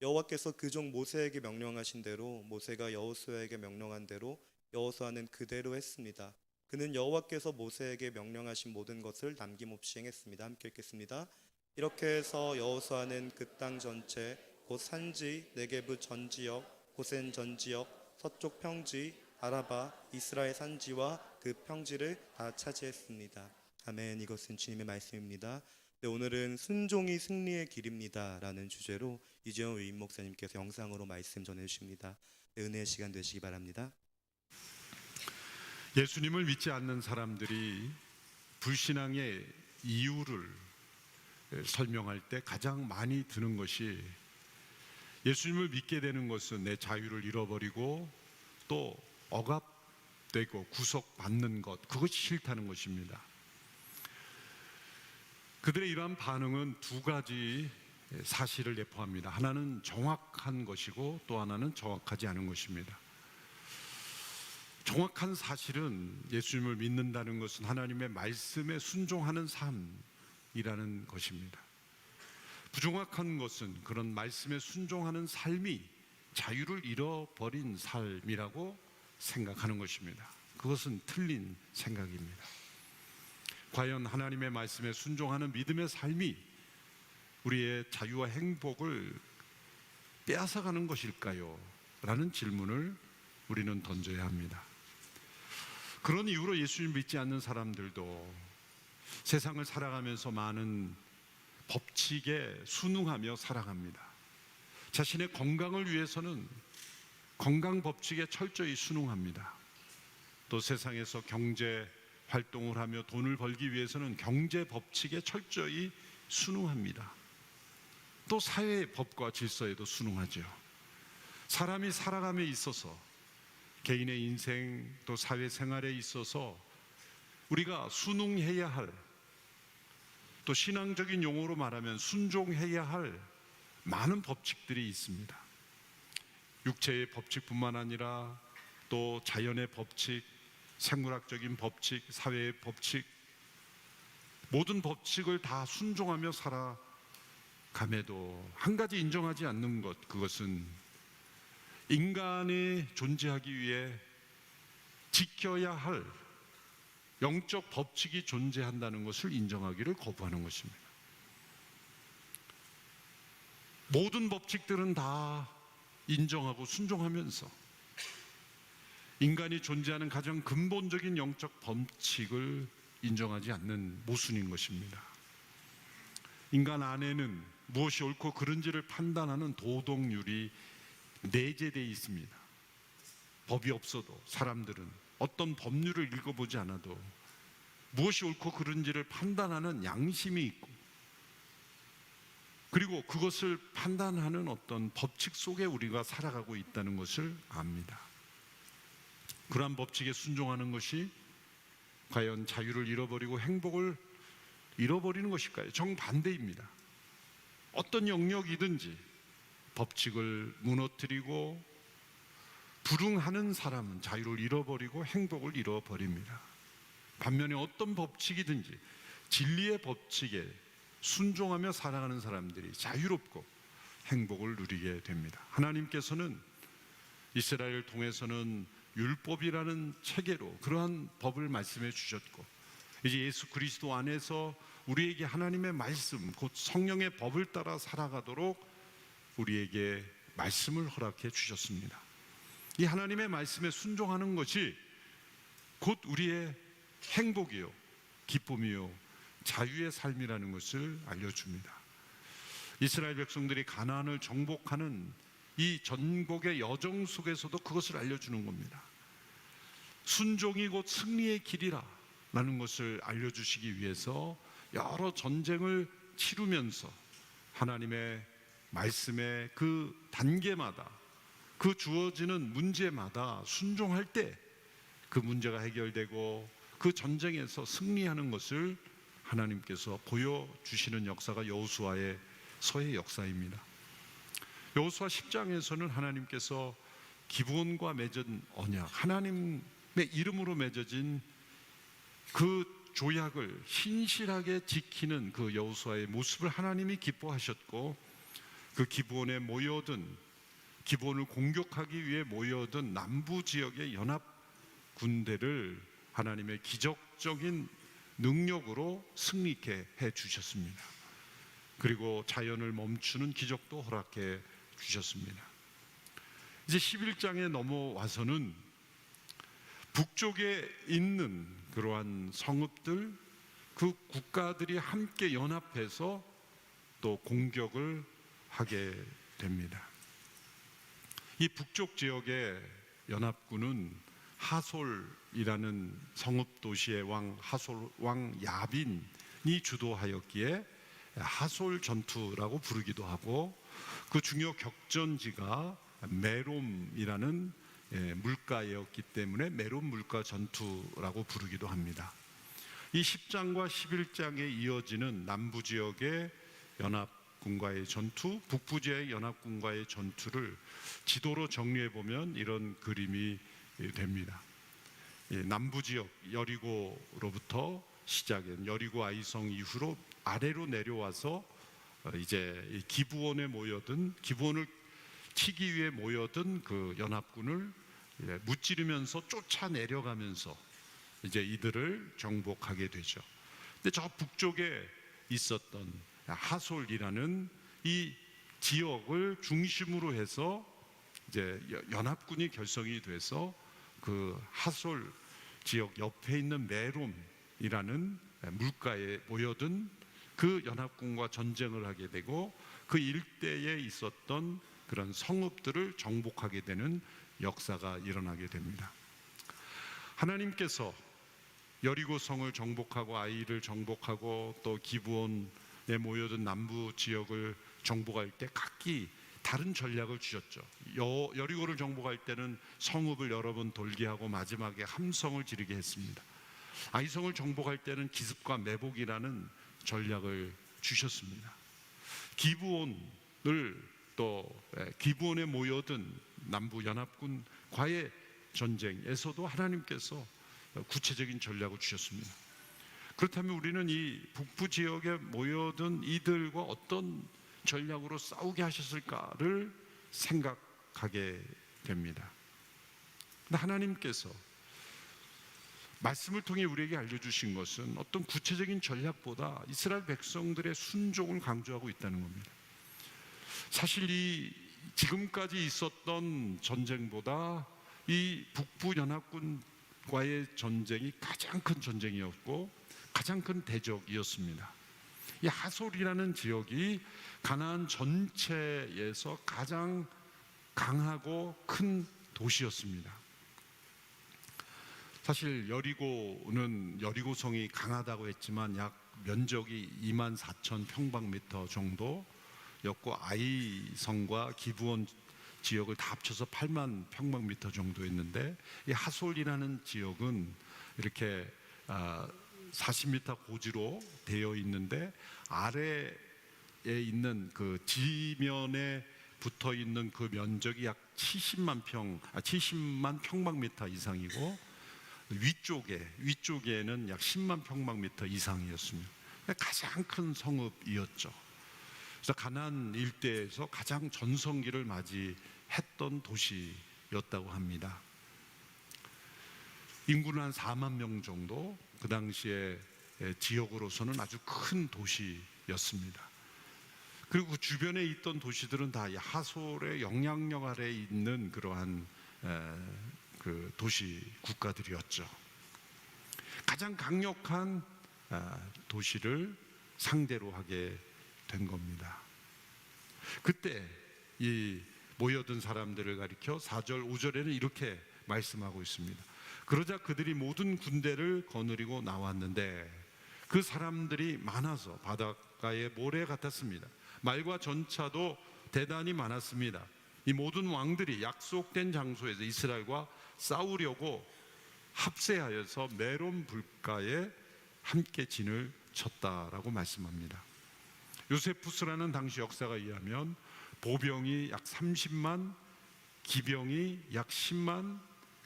여호와께서 그 종 모세에게 명령하신 대로 모세가 여호수아에게 명령한 대로 여호수아는 그대로 했습니다. 그는 여호와께서 모세에게 명령하신 모든 것을 남김없이 행했습니다. 함께 읽겠습니다. 이렇게 해서 여호수아는 그 땅 전체 곧 산지, 네게브 전 지역, 고센 전 지역, 서쪽 평지, 아라바, 이스라엘 산지와 그 평지를 다 차지했습니다. 아멘. 이것은 주님의 말씀입니다. 네, 오늘은 순종이 승리의 길입니다 라는 주제로 이재원 위임 목사님께서 영상으로 말씀 전해주십니다. 네, 은혜의 시간 되시기 바랍니다. 예수님을 믿지 않는 사람들이 불신앙의 이유를 설명할 때 가장 많이 드는 것이 예수님을 믿게 되는 것은 내 자유를 잃어버리고 또 억압되고 구속받는 것, 그것이 싫다는 것입니다. 그들의 이러한 반응은 두 가지 사실을 내포합니다. 하나는 정확한 것이고 또 하나는 정확하지 않은 것입니다. 정확한 사실은 예수님을 믿는다는 것은 하나님의 말씀에 순종하는 삶이라는 것입니다. 부정확한 것은 그런 말씀에 순종하는 삶이 자유를 잃어버린 삶이라고 생각하는 것입니다. 그것은 틀린 생각입니다. 과연 하나님의 말씀에 순종하는 믿음의 삶이 우리의 자유와 행복을 빼앗아가는 것일까요? 라는 질문을 우리는 던져야 합니다. 그런 이유로 예수님 믿지 않는 사람들도 세상을 살아가면서 많은 법칙에 순응하며 살아갑니다. 자신의 건강을 위해서는 건강 법칙에 철저히 순응합니다. 또 세상에서 경제 활동을 하며 돈을 벌기 위해서는 경제 법칙에 철저히 순응합니다. 또 사회의 법과 질서에도 순응하죠. 사람이 살아감에 있어서 개인의 인생 또 사회생활에 있어서 우리가 순응해야 할, 또 신앙적인 용어로 말하면 순종해야 할 많은 법칙들이 있습니다. 육체의 법칙뿐만 아니라 또 자연의 법칙, 생물학적인 법칙, 사회의 법칙, 모든 법칙을 다 순종하며 살아감에도 한 가지 인정하지 않는 것, 그것은 인간이 존재하기 위해 지켜야 할 영적 법칙이 존재한다는 것을 인정하기를 거부하는 것입니다. 모든 법칙들은 다 인정하고 순종하면서 인간이 존재하는 가장 근본적인 영적 법칙을 인정하지 않는 모순인 것입니다. 인간 안에는 무엇이 옳고 그른지를 판단하는 도덕률이 내재되어 있습니다. 법이 없어도 사람들은 어떤 법률을 읽어보지 않아도 무엇이 옳고 그른지를 판단하는 양심이 있고, 그리고 그것을 판단하는 어떤 법칙 속에 우리가 살아가고 있다는 것을 압니다. 그러한 법칙에 순종하는 것이 과연 자유를 잃어버리고 행복을 잃어버리는 것일까요? 정반대입니다. 어떤 영역이든지 법칙을 무너뜨리고 불응하는 사람은 자유를 잃어버리고 행복을 잃어버립니다. 반면에 어떤 법칙이든지 진리의 법칙에 순종하며 살아가는 사람들이 자유롭고 행복을 누리게 됩니다. 하나님께서는 이스라엘을 통해서는 율법이라는 체계로 그러한 법을 말씀해 주셨고, 이제 예수 그리스도 안에서 우리에게 하나님의 말씀, 곧 성령의 법을 따라 살아가도록 우리에게 말씀을 허락해 주셨습니다. 이 하나님의 말씀에 순종하는 것이 곧 우리의 행복이요, 기쁨이요, 자유의 삶이라는 것을 알려줍니다. 이스라엘 백성들이 가나안을 정복하는 이 전복의 여정 속에서도 그것을 알려주는 겁니다. 순종이 곧 승리의 길이라 라는 것을 알려주시기 위해서 여러 전쟁을 치르면서 하나님의 말씀의 그 단계마다, 그 주어지는 문제마다 순종할 때 그 문제가 해결되고 그 전쟁에서 승리하는 것을 하나님께서 보여주시는 역사가 여호수아의 서의 역사입니다. 여호수아 10장에서는 하나님께서 기브온과 맺은 언약, 하나님의 이름으로 맺어진 그 조약을 신실하게 지키는 그 여호수아의 모습을 하나님이 기뻐하셨고, 그 기브온에 모여든, 기브온을 공격하기 위해 모여든 남부 지역의 연합 군대를 하나님의 기적적인 능력으로 승리케 해 주셨습니다. 그리고 자연을 멈추는 기적도 허락해 주셨습니다. 이제 11장에 넘어와서는 북쪽에 있는 그러한 성읍들, 그 국가들이 함께 연합해서 또 공격을 하게 됩니다. 이 북쪽 지역의 연합군은 하솔이라는 성읍 도시의 왕 하솔 왕 야빈이 주도하였기에 하솔 전투라고 부르기도 하고, 그 중요 격전지가 메롬이라는 물가였기 때문에 메롬 물가 전투라고 부르기도 합니다. 이 10장과 11장에 이어지는 남부 지역의 연합군과의 전투, 북부 지역의 연합군과의 전투를 지도로 정리해 보면 이런 그림이 됩니다. 남부 지역 여리고로부터 시작한 여리고 아이성 이후로 아래로 내려와서 이제 기브온에 모여든, 기브온을 치기 위해 모여든 그 연합군을 무찌르면서 쫓아 내려가면서 이제 이들을 정복하게 되죠. 근데 저 북쪽에 있었던 하솔이라는 이 지역을 중심으로 해서 이제 연합군이 결성이 돼서 그 하솔 지역 옆에 있는 메롬이라는 물가에 모여든 그 연합군과 전쟁을 하게 되고, 그 일대에 있었던 그런 성읍들을 정복하게 되는 역사가 일어나게 됩니다. 하나님께서 여리고 성을 정복하고 아이를 정복하고 또 기브온에 모여든 남부 지역을 정복할 때 각기 다른 전략을 주셨죠. 여리고를 정복할 때는 성읍을 여러 번 돌게 하고 마지막에 함성을 지르게 했습니다. 아이성을 정복할 때는 기습과 매복이라는 전략을 주셨습니다. 기브온을 또 기브온에 모여든 남부 연합군과의 전쟁에서도 하나님께서 구체적인 전략을 주셨습니다. 그렇다면 우리는 이 북부 지역에 모여든 이들과 어떤 전략으로 싸우게 하셨을까를 생각하게 됩니다. 근데 하나님께서 말씀을 통해 우리에게 알려주신 것은 어떤 구체적인 전략보다 이스라엘 백성들의 순종을 강조하고 있다는 겁니다. 사실 이 지금까지 있었던 전쟁보다 이 북부 연합군과의 전쟁이 가장 큰 전쟁이었고 가장 큰 대적이었습니다. 이 하솔이라는 지역이 가나안 전체에서 가장 강하고 큰 도시였습니다. 사실 여리고성이 강하다고 했지만 약 면적이 24,000평방미터 정도였고, 아이성과 기브온 지역을 다 합쳐서 8만 평방미터 정도였는데, 이 하솔이라는 지역은 이렇게 40m 고지로 되어 있는데 아래에 있는 그 지면에 붙어 있는 그 면적이 약 70만 평방미터 이상이고 위쪽에는 약 10만 평방미터 이상이었습니다. 가장 큰 성읍이었죠. 그래서 가나안 일대에서 가장 전성기를 맞이했던 도시였다고 합니다. 인구는 한 4만 명 정도, 그 당시에 지역으로서는 아주 큰 도시였습니다. 그리고 그 주변에 있던 도시들은 다 하솔의 영향력 아래에 있는 그러한 그 도시 국가들이었죠. 가장 강력한 도시를 상대로 하게 된 겁니다. 그때 이 모여든 사람들을 가리켜 4절 5절에는 이렇게 말씀하고 있습니다. 그러자 그들이 모든 군대를 거느리고 나왔는데 그 사람들이 많아서 바닷가의 모래 같았습니다. 말과 전차도 대단히 많았습니다. 이 모든 왕들이 약속된 장소에서 이스라엘과 싸우려고 합세하여서 메론 불가에 함께 진을 쳤다라고 말씀합니다. 요세푸스라는 당시 역사가 의하면 보병이 약 30만, 기병이 약 10만,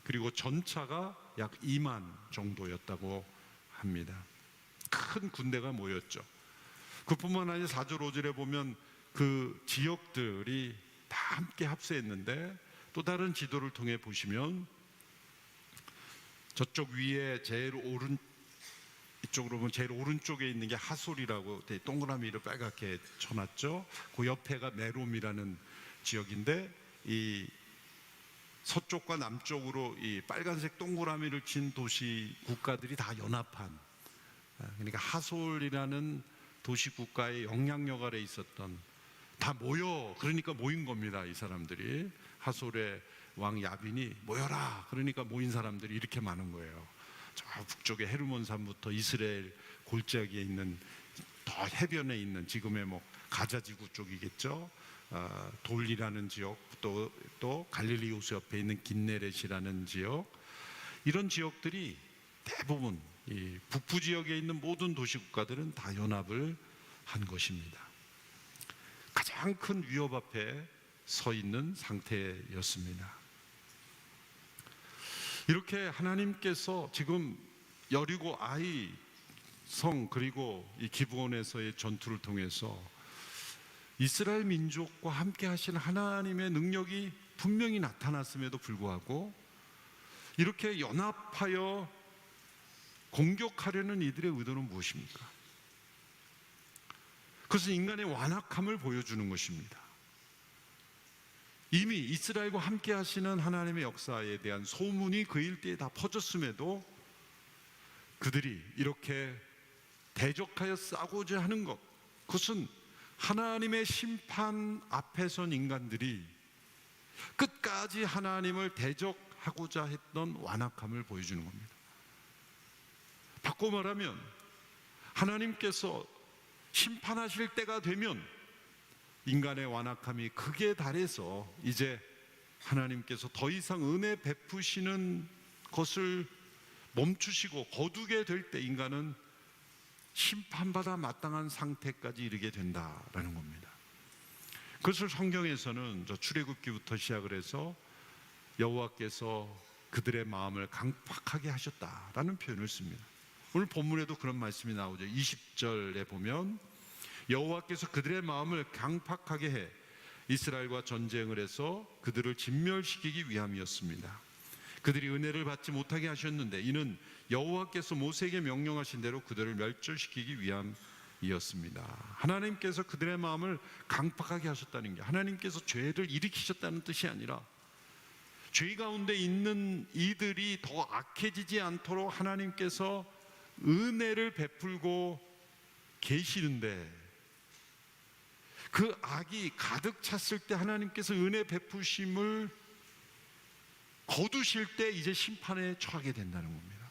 그리고 전차가 약 2만 정도였다고 합니다. 큰 군대가 모였죠. 그뿐만 아니라 4절 5절에 보면 그 지역들이 다 함께 합세했는데, 또 다른 지도를 통해 보시면 저쪽 위에 이쪽으로 보면 제일 오른쪽에 있는 게 하솔이라고 동그라미를 빨갛게 쳐놨죠. 그 옆에가 메롬이라는 지역인데, 이 서쪽과 남쪽으로 이 빨간색 동그라미를 친 도시 국가들이 다 연합한, 그러니까 하솔이라는 도시 국가의 영향력 아래 있었던, 다 그러니까 모인 겁니다. 이 사람들이 하솔의 왕 야빈이 모여라, 그러니까 모인 사람들이 이렇게 많은 거예요. 저 북쪽에 헤르몬산부터 이스라엘 골짜기에 있는 더 해변에 있는, 지금의 가자 지구 쪽이겠죠. 돌이라는 지역, 또 갈릴리 호수 옆에 있는 긴네렛이라는 지역, 이런 지역들이 대부분 이 북부 지역에 있는 모든 도시 국가들은 다 연합을 한 것입니다. 가장 큰 위협 앞에 서 있는 상태였습니다. 이렇게 하나님께서 지금 여리고 아이 성, 그리고 이 기브온에서의 전투를 통해서 이스라엘 민족과 함께 하시는 하나님의 능력이 분명히 나타났음에도 불구하고 이렇게 연합하여 공격하려는 이들의 의도는 무엇입니까? 그것은 인간의 완악함을 보여주는 것입니다. 이미 이스라엘과 함께 하시는 하나님의 역사에 대한 소문이 그 일대에 다 퍼졌음에도 그들이 이렇게 대적하여 싸우고자 하는 것, 그것은 하나님의 심판 앞에 선 인간들이 끝까지 하나님을 대적하고자 했던 완악함을 보여주는 겁니다. 바꿔 말하면 하나님께서 심판하실 때가 되면 인간의 완악함이 극에 달해서 이제 하나님께서 더 이상 은혜 베푸시는 것을 멈추시고 거두게 될 때 인간은 심판받아 마땅한 상태까지 이르게 된다라는 겁니다. 그것을 성경에서는 출애굽기부터 시작을 해서 여호와께서 그들의 마음을 강팍하게 하셨다라는 표현을 씁니다. 오늘 본문에도 그런 말씀이 나오죠. 20절에 보면 여호와께서 그들의 마음을 강팍하게 해 이스라엘과 전쟁을 해서 그들을 진멸시키기 위함이었습니다. 그들이 은혜를 받지 못하게 하셨는데 이는 여호와께서 모세에게 명령하신 대로 그들을 멸절시키기 위함이었습니다. 하나님께서 그들의 마음을 강팍하게 하셨다는 게 하나님께서 죄를 일으키셨다는 뜻이 아니라 죄 가운데 있는 이들이 더 악해지지 않도록 하나님께서 은혜를 베풀고 계시는데, 그 악이 가득 찼을 때 하나님께서 은혜 베푸심을 거두실 때 이제 심판에 처하게 된다는 겁니다.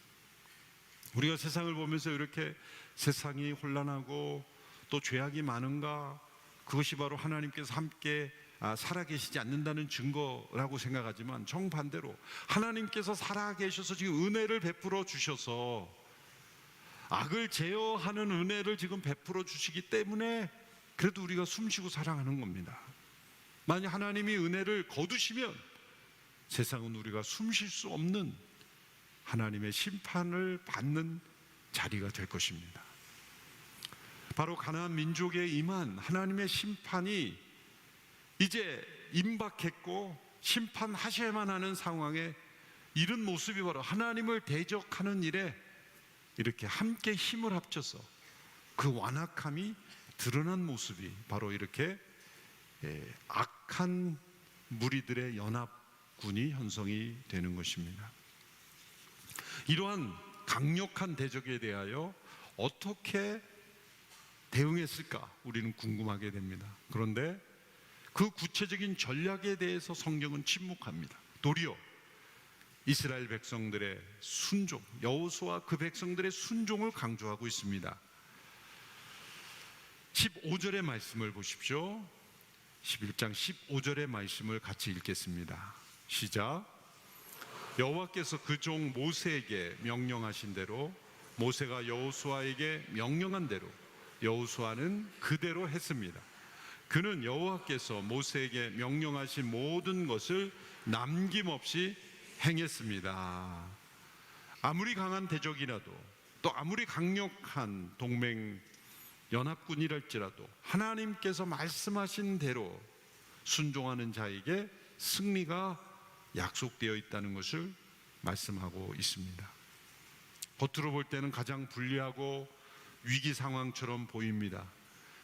우리가 세상을 보면서 이렇게 세상이 혼란하고 또 죄악이 많은가, 그것이 바로 하나님께서 함께 살아계시지 않는다는 증거라고 생각하지만, 정반대로 하나님께서 살아계셔서 지금 은혜를 베풀어 주셔서 악을 제어하는 은혜를 지금 베풀어 주시기 때문에 그래도 우리가 숨쉬고 살아가는 겁니다. 만약 하나님이 은혜를 거두시면 세상은 우리가 숨 쉴 수 없는 하나님의 심판을 받는 자리가 될 것입니다. 바로 가나안 민족에 임한 하나님의 심판이 이제 임박했고 심판하셔야만 하는 상황에 이런 모습이 바로 하나님을 대적하는 일에 이렇게 함께 힘을 합쳐서 그 완악함이 드러난 모습이 바로 이렇게 악한 무리들의 연합군이 형성이 되는 것입니다. 이러한 강력한 대적에 대하여 어떻게 대응했을까 우리는 궁금하게 됩니다. 그런데 그 구체적인 전략에 대해서 성경은 침묵합니다. 도리어 이스라엘 백성들의 순종, 여호수아 그 백성들의 순종을 강조하고 있습니다. 15절의 말씀을 보십시오. 11장 15절의 말씀을 같이 읽겠습니다. 시작. 여호와께서 그 종 모세에게 명령하신 대로 모세가 여호수아에게 명령한 대로 여호수아는 그대로 했습니다. 그는 여호와께서 모세에게 명령하신 모든 것을 남김없이 행했습니다. 아무리 강한 대적이라도 또 아무리 강력한 동맹 연합군이랄지라도 하나님께서 말씀하신 대로 순종하는 자에게 승리가 약속되어 있다는 것을 말씀하고 있습니다. 겉으로 볼 때는 가장 불리하고 위기 상황처럼 보입니다.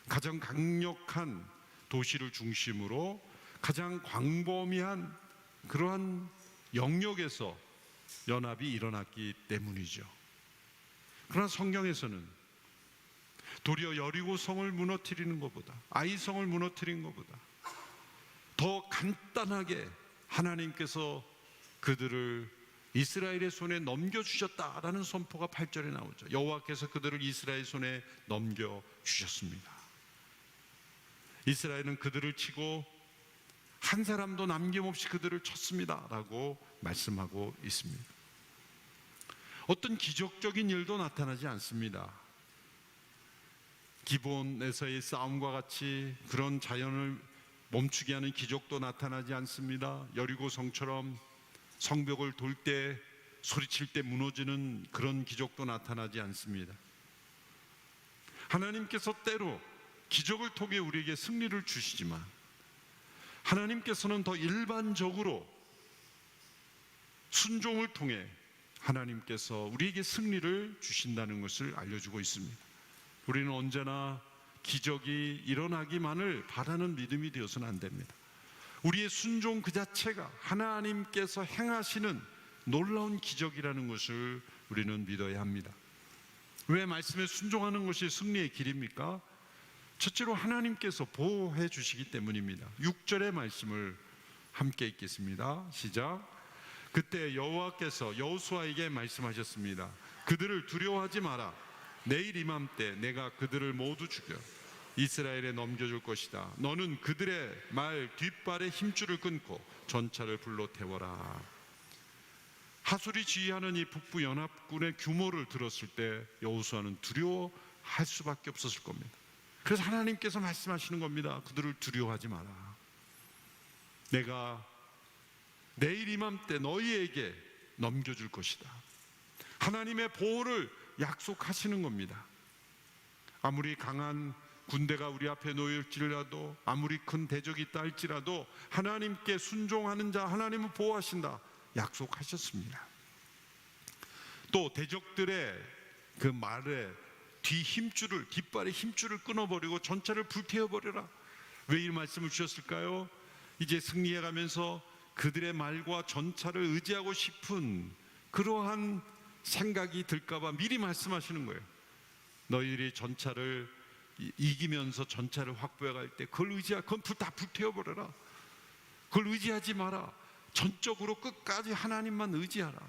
가장 강력한 도시를 중심으로 가장 광범위한 그러한 영역에서 연합이 일어났기 때문이죠. 그러나 성경에서는 도리어 여리고성을 무너뜨리는 것보다 아이성을 무너뜨린 것보다 더 간단하게 하나님께서 그들을 이스라엘의 손에 넘겨주셨다라는 선포가 8절에 나오죠. 여호와께서 그들을 이스라엘 손에 넘겨주셨습니다. 이스라엘은 그들을 치고 한 사람도 남김없이 그들을 쳤습니다 라고 말씀하고 있습니다. 어떤 기적적인 일도 나타나지 않습니다. 기본에서의 싸움과 같이 그런 자연을 멈추게 하는 기적도 나타나지 않습니다. 여리고성처럼 성벽을 돌 때 소리칠 때 무너지는 그런 기적도 나타나지 않습니다. 하나님께서 때로 기적을 통해 우리에게 승리를 주시지만 하나님께서는 더 일반적으로 순종을 통해 하나님께서 우리에게 승리를 주신다는 것을 알려주고 있습니다. 우리는 언제나 기적이 일어나기만을 바라는 믿음이 되어서는 안 됩니다. 우리의 순종 그 자체가 하나님께서 행하시는 놀라운 기적이라는 것을 우리는 믿어야 합니다. 왜 말씀에 순종하는 것이 승리의 길입니까? 첫째로 하나님께서 보호해 주시기 때문입니다. 6절의 말씀을 함께 읽겠습니다. 시작. 그때 여호와께서 여호수아에게 말씀하셨습니다. 그들을 두려워하지 마라. 내일 이맘때 내가 그들을 모두 죽여 이스라엘에 넘겨줄 것이다. 너는 그들의 말 뒷발에 힘줄을 끊고 전차를 불러 태워라. 하솔이 지휘하는 이 북부 연합군의 규모를 들었을 때 여호수아는 두려워할 수밖에 없었을 겁니다. 그래서 하나님께서 말씀하시는 겁니다. 그들을 두려워하지 마라. 내가 내일 이맘때 너희에게 넘겨줄 것이다. 하나님의 보호를 약속하시는 겁니다. 아무리 강한 군대가 우리 앞에 놓일지라도 아무리 큰 대적이 있다 할지라도 하나님께 순종하는 자 하나님은 보호하신다 약속하셨습니다. 또 대적들의 그 말에 뒷발의 힘줄을 끊어버리고 전차를 불태워버려라. 왜 이 말씀을 주셨을까요? 이제 승리해가면서 그들의 말과 전차를 의지하고 싶은 그러한 생각이 들까봐 미리 말씀하시는 거예요. 너희들이 전차를 이기면서 전차를 확보해갈 때 그건 다 불태워버려라. 그걸 의지하지 마라. 전적으로 끝까지 하나님만 의지하라.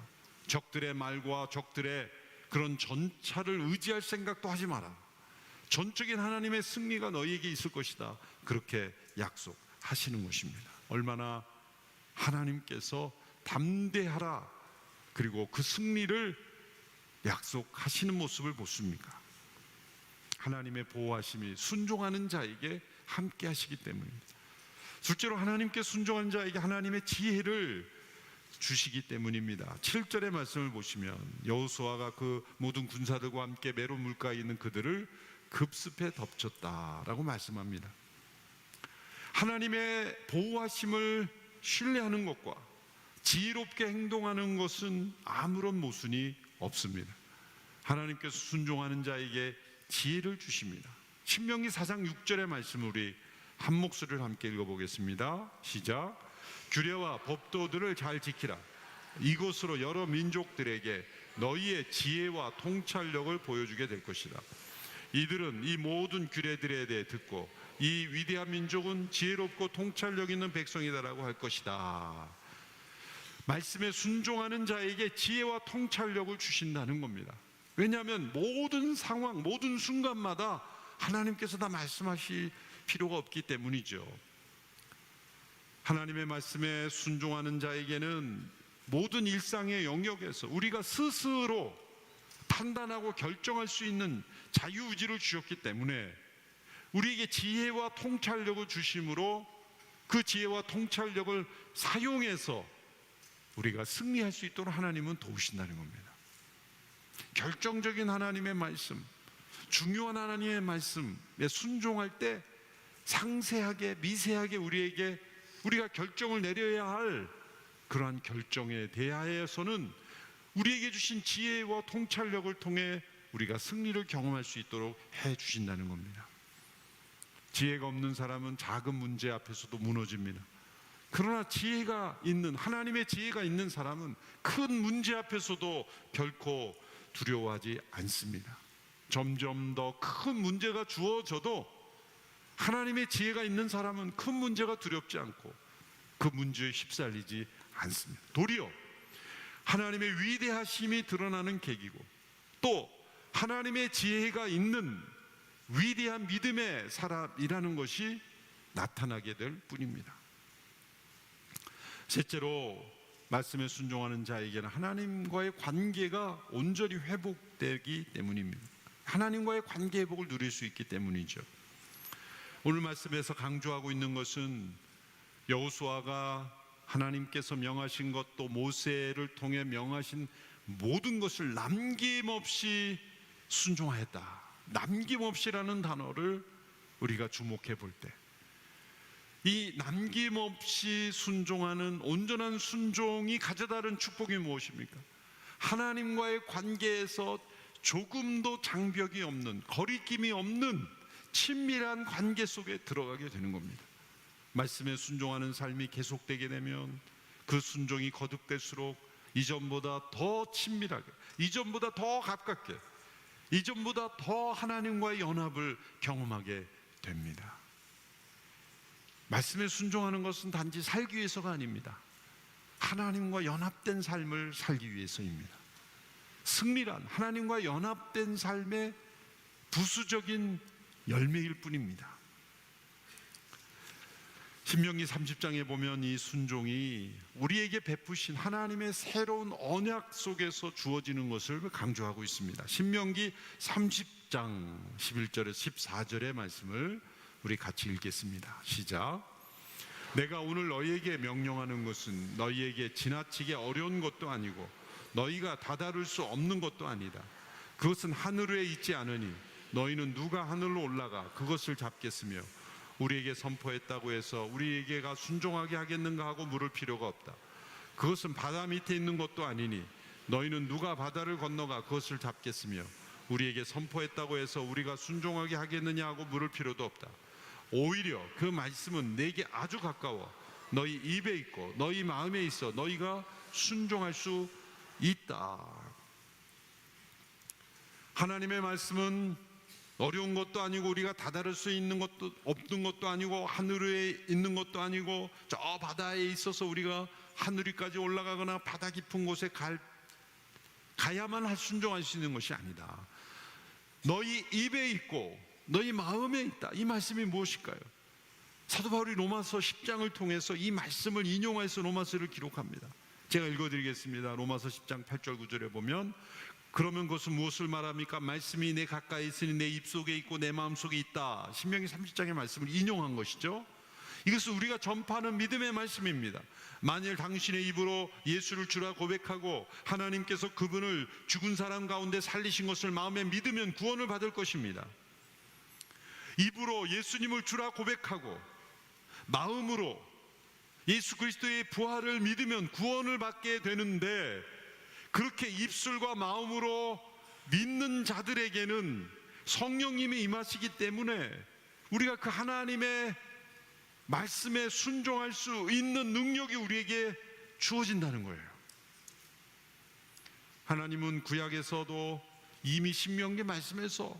적들의 말과 적들의 그런 전차를 의지할 생각도 하지 마라. 전적인 하나님의 승리가 너희에게 있을 것이다. 그렇게 약속하시는 것입니다. 얼마나 하나님께서 담대하라 그리고 그 승리를 약속하시는 모습을 보십니까? 하나님의 보호하심이 순종하는 자에게 함께 하시기 때문입니다. 둘째로 하나님께 순종한 자에게 하나님의 지혜를 주시기 때문입니다. 7절의 말씀을 보시면 여호수아가 그 모든 군사들과 함께 메론 물가에 있는 그들을 급습해 덮쳤다라고 말씀합니다. 하나님의 보호하심을 신뢰하는 것과 지혜롭게 행동하는 것은 아무런 모순이 없습니다. 하나님께서 순종하는 자에게 지혜를 주십니다. 신명기 4장 6절의 말씀을 우리 한 목소리를 함께 읽어보겠습니다. 시작. 규례와 법도들을 잘 지키라. 이것으로 여러 민족들에게 너희의 지혜와 통찰력을 보여주게 될 것이다. 이들은 이 모든 규례들에 대해 듣고 이 위대한 민족은 지혜롭고 통찰력 있는 백성이다라고 할 것이다. 말씀에 순종하는 자에게 지혜와 통찰력을 주신다는 겁니다. 왜냐하면 모든 상황, 모든 순간마다 하나님께서 다 말씀하실 필요가 없기 때문이죠. 하나님의 말씀에 순종하는 자에게는 모든 일상의 영역에서 우리가 스스로 판단하고 결정할 수 있는 자유의지를 주셨기 때문에 우리에게 지혜와 통찰력을 주심으로 그 지혜와 통찰력을 사용해서 우리가 승리할 수 있도록 하나님은 도우신다는 겁니다. 결정적인 하나님의 말씀, 중요한 하나님의 말씀에 순종할 때 상세하게 미세하게 우리가 결정을 내려야 할 그러한 결정에 대하여서는 우리에게 주신 지혜와 통찰력을 통해 우리가 승리를 경험할 수 있도록 해 주신다는 겁니다. 지혜가 없는 사람은 작은 문제 앞에서도 무너집니다. 그러나 지혜가 있는, 하나님의 지혜가 있는 사람은 큰 문제 앞에서도 결코 두려워하지 않습니다. 점점 더 큰 문제가 주어져도 하나님의 지혜가 있는 사람은 큰 문제가 두렵지 않고 그 문제에 휩쓸리지 않습니다. 도리어 하나님의 위대하심이 드러나는 계기고 또 하나님의 지혜가 있는 위대한 믿음의 사람이라는 것이 나타나게 될 뿐입니다. 셋째로 말씀에 순종하는 자에게는 하나님과의 관계가 온전히 회복되기 때문입니다. 하나님과의 관계 회복을 누릴 수 있기 때문이죠. 오늘 말씀에서 강조하고 있는 것은 여호수아가 하나님께서 명하신 것 또 모세를 통해 명하신 모든 것을 남김없이 순종하였다. 남김없이라는 단어를 우리가 주목해 볼 때 이 남김없이 순종하는 온전한 순종이 가져다는 축복이 무엇입니까? 하나님과의 관계에서 조금도 장벽이 없는, 거리낌이 없는 친밀한 관계 속에 들어가게 되는 겁니다. 말씀에 순종하는 삶이 계속되게 되면 그 순종이 거듭될수록 이전보다 더 친밀하게, 이전보다 더 가깝게, 이전보다 더 하나님과의 연합을 경험하게 됩니다. 말씀에 순종하는 것은 단지 살기 위해서가 아닙니다. 하나님과 연합된 삶을 살기 위해서입니다. 승리란 하나님과 연합된 삶의 부수적인 열매일 뿐입니다. 신명기 30장에 보면 이 순종이 우리에게 베푸신 하나님의 새로운 언약 속에서 주어지는 것을 강조하고 있습니다. 신명기 30장 11절에서 14절의 말씀을 우리 같이 읽겠습니다. 시작. 내가 오늘 너희에게 명령하는 것은 너희에게 지나치게 어려운 것도 아니고 너희가 다다를 수 없는 것도 아니다. 그것은 하늘 위에 있지 않으니 너희는 누가 하늘로 올라가 그것을 잡겠으며 우리에게 선포했다고 해서 우리에게가 순종하게 하겠는가 하고 물을 필요가 없다. 그것은 바다 밑에 있는 것도 아니니 너희는 누가 바다를 건너가 그것을 잡겠으며 우리에게 선포했다고 해서 우리가 순종하게 하겠느냐 하고 물을 필요도 없다. 오히려 그 말씀은 내게 아주 가까워 너희 입에 있고 너희 마음에 있어 너희가 순종할 수 있다. 하나님의 말씀은 어려운 것도 아니고 우리가 다다를 수 있는 것도 없는 것도 아니고 하늘 위에 있는 것도 아니고 저 바다에 있어서 우리가 하늘 위까지 올라가거나 바다 깊은 곳에 가야만 순종할 수 있는 것이 아니다. 너희 입에 있고 너희 마음에 있다. 이 말씀이 무엇일까요? 사도 바울이 로마서 10장을 통해서 이 말씀을 인용해서 로마서를 기록합니다. 제가 읽어드리겠습니다. 로마서 10장 8절 9절에 보면 그러면 그것은 무엇을 말합니까? 말씀이 내 가까이 있으니 내 입속에 있고 내 마음속에 있다. 신명기 30장의 말씀을 인용한 것이죠. 이것은 우리가 전파하는 믿음의 말씀입니다. 만일 당신의 입으로 예수를 주라 고백하고 하나님께서 그분을 죽은 사람 가운데 살리신 것을 마음에 믿으면 구원을 받을 것입니다. 입으로 예수님을 주라 고백하고 마음으로 예수 그리스도의 부활을 믿으면 구원을 받게 되는데, 그렇게 입술과 마음으로 믿는 자들에게는 성령님이 임하시기 때문에 우리가 그 하나님의 말씀에 순종할 수 있는 능력이 우리에게 주어진다는 거예요. 하나님은 구약에서도 이미 신명기 말씀에서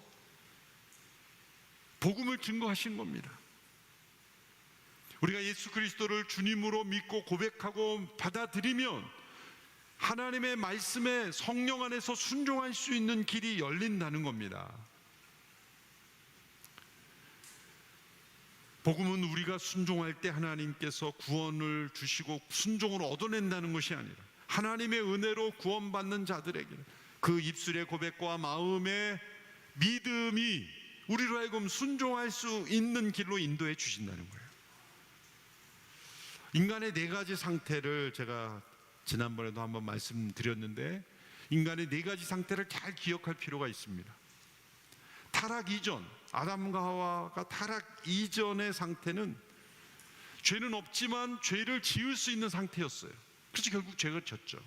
복음을 증거하신 겁니다. 우리가 예수 그리스도를 주님으로 믿고 고백하고 받아들이면 하나님의 말씀에 성령 안에서 순종할 수 있는 길이 열린다는 겁니다. 복음은 우리가 순종할 때 하나님께서 구원을 주시고 순종으로 얻어낸다는 것이 아니라 하나님의 은혜로 구원받는 자들에게는 그 입술의 고백과 마음의 믿음이 우리로 하여금 순종할 수 있는 길로 인도해 주신다는 거예요. 인간의 네 가지 상태를 제가 지난번에도 한번 말씀드렸는데, 인간의 네 가지 상태를 잘 기억할 필요가 있습니다. 타락 이전, 아담과 하와가 타락 이전의 상태는 죄는 없지만 죄를 지을 수 있는 상태였어요. 그래서 결국 죄를 졌죠.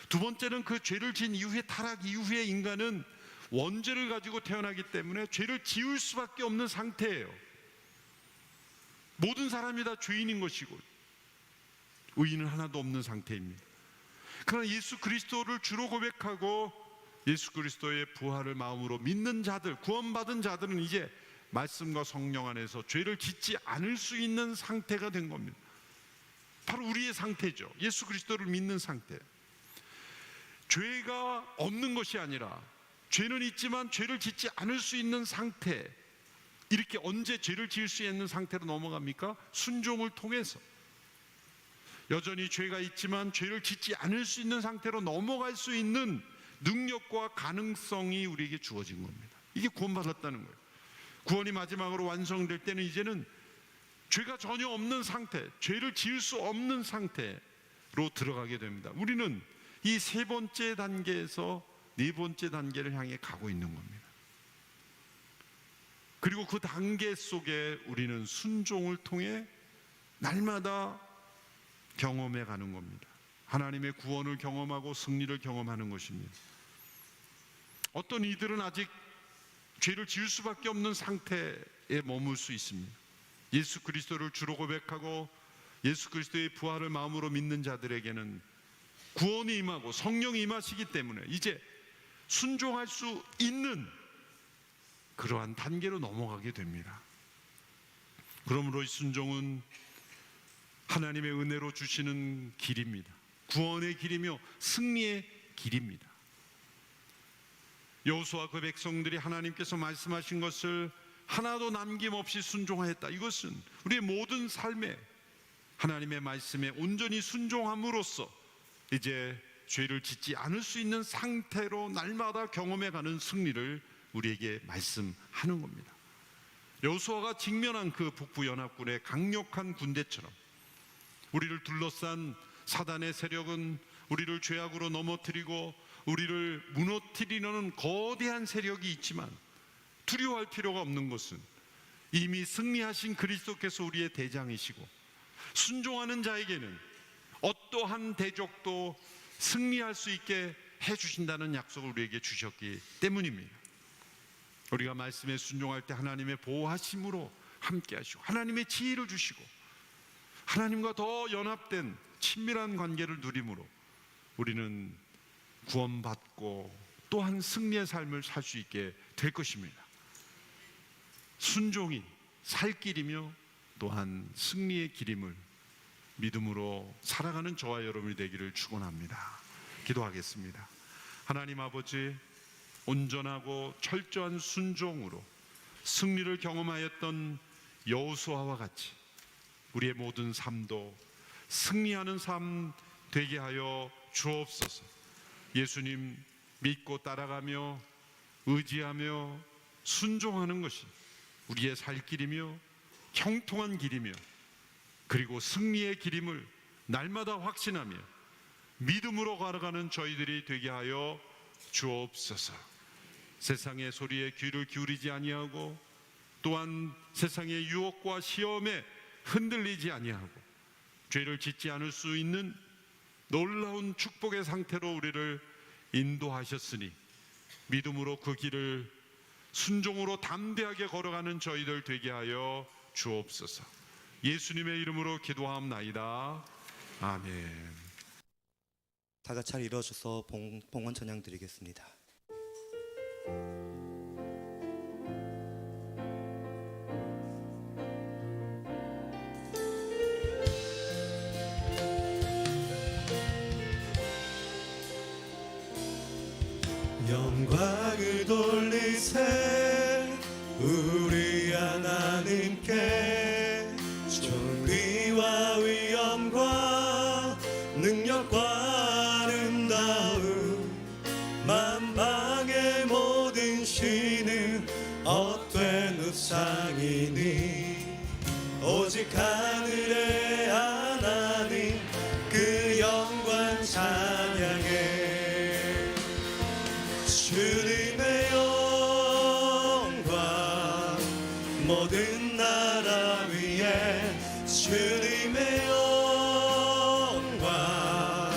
두 번째는 그 죄를 지은 이후에, 타락 이후에 인간은 원죄를 가지고 태어나기 때문에 죄를 지을 수밖에 없는 상태예요. 모든 사람이 다 죄인인 것이고 의인은 하나도 없는 상태입니다. 그러나 예수 그리스도를 주로 고백하고 예수 그리스도의 부활을 마음으로 믿는 자들, 구원받은 자들은 이제 말씀과 성령 안에서 죄를 짓지 않을 수 있는 상태가 된 겁니다. 바로 우리의 상태죠. 예수 그리스도를 믿는 상태. 죄가 없는 것이 아니라 죄는 있지만 죄를 짓지 않을 수 있는 상태. 이렇게 언제 죄를 지을 수 있는 상태로 넘어갑니까? 순종을 통해서. 여전히 죄가 있지만 죄를 짓지 않을 수 있는 상태로 넘어갈 수 있는 능력과 가능성이 우리에게 주어진 겁니다. 이게 구원받았다는 거예요. 구원이 마지막으로 완성될 때는 이제는 죄가 전혀 없는 상태, 죄를 지을 수 없는 상태로 들어가게 됩니다. 우리는 이 세 번째 단계에서 네 번째 단계를 향해 가고 있는 겁니다. 그리고 그 단계 속에 우리는 순종을 통해 날마다 경험해 가는 겁니다. 하나님의 구원을 경험하고 승리를 경험하는 것입니다. 어떤 이들은 아직 죄를 지을 수밖에 없는 상태에 머물 수 있습니다. 예수 그리스도를 주로 고백하고 예수 그리스도의 부활을 마음으로 믿는 자들에게는 구원이 임하고 성령이 임하시기 때문에 이제 순종할 수 있는 그러한 단계로 넘어가게 됩니다. 그러므로 이 순종은 하나님의 은혜로 주시는 길입니다. 구원의 길이며 승리의 길입니다. 여호수아 그 백성들이 하나님께서 말씀하신 것을 하나도 남김없이 순종하였다. 이것은 우리의 모든 삶에 하나님의 말씀에 온전히 순종함으로써 이제 죄를 짓지 않을 수 있는 상태로 날마다 경험해가는 승리를 우리에게 말씀하는 겁니다. 여호수아가 직면한 그 북부연합군의 강력한 군대처럼 우리를 둘러싼 사단의 세력은 우리를 죄악으로 넘어뜨리고 우리를 무너뜨리려는 거대한 세력이 있지만 두려워할 필요가 없는 것은 이미 승리하신 그리스도께서 우리의 대장이시고 순종하는 자에게는 어떠한 대적도 승리할 수 있게 해주신다는 약속을 우리에게 주셨기 때문입니다. 우리가 말씀에 순종할 때 하나님의 보호하심으로 함께 하시고 하나님의 지혜를 주시고 하나님과 더 연합된 친밀한 관계를 누림으로 우리는 구원받고 또한 승리의 삶을 살 수 있게 될 것입니다. 순종이 살 길이며 또한 승리의 길임을 믿음으로 살아가는 저와 여러분이 되기를 축원합니다. 기도하겠습니다. 하나님 아버지, 온전하고 철저한 순종으로 승리를 경험하였던 여호수아와 같이 우리의 모든 삶도 승리하는 삶 되게 하여 주옵소서. 예수님 믿고 따라가며 의지하며 순종하는 것이 우리의 살 길이며 형통한 길이며 그리고 승리의 길임을 날마다 확신하며 믿음으로 걸어가는 저희들이 되게 하여 주옵소서. 세상의 소리에 귀를 기울이지 아니하고 또한 세상의 유혹과 시험에 흔들리지 아니하고 죄를 짓지 않을 수 있는 놀라운 축복의 상태로 우리를 인도하셨으니 믿음으로 그 길을 순종으로 담대하게 걸어가는 저희들 되게 하여 주옵소서. 예수님의 이름으로 기도하옵나이다. 아멘. 다 같이 잘 일어서서 봉헌 찬양 드리겠습니다. 영광을 돌리세 우리 하나님께 존귀와 위엄과 능력과 아름다움 만방의 모든 신은 헛된 우상이니 오직 하늘의 하나님 그 영광 찬양해 주님의 영광 모든 나라 위에 주님의 영광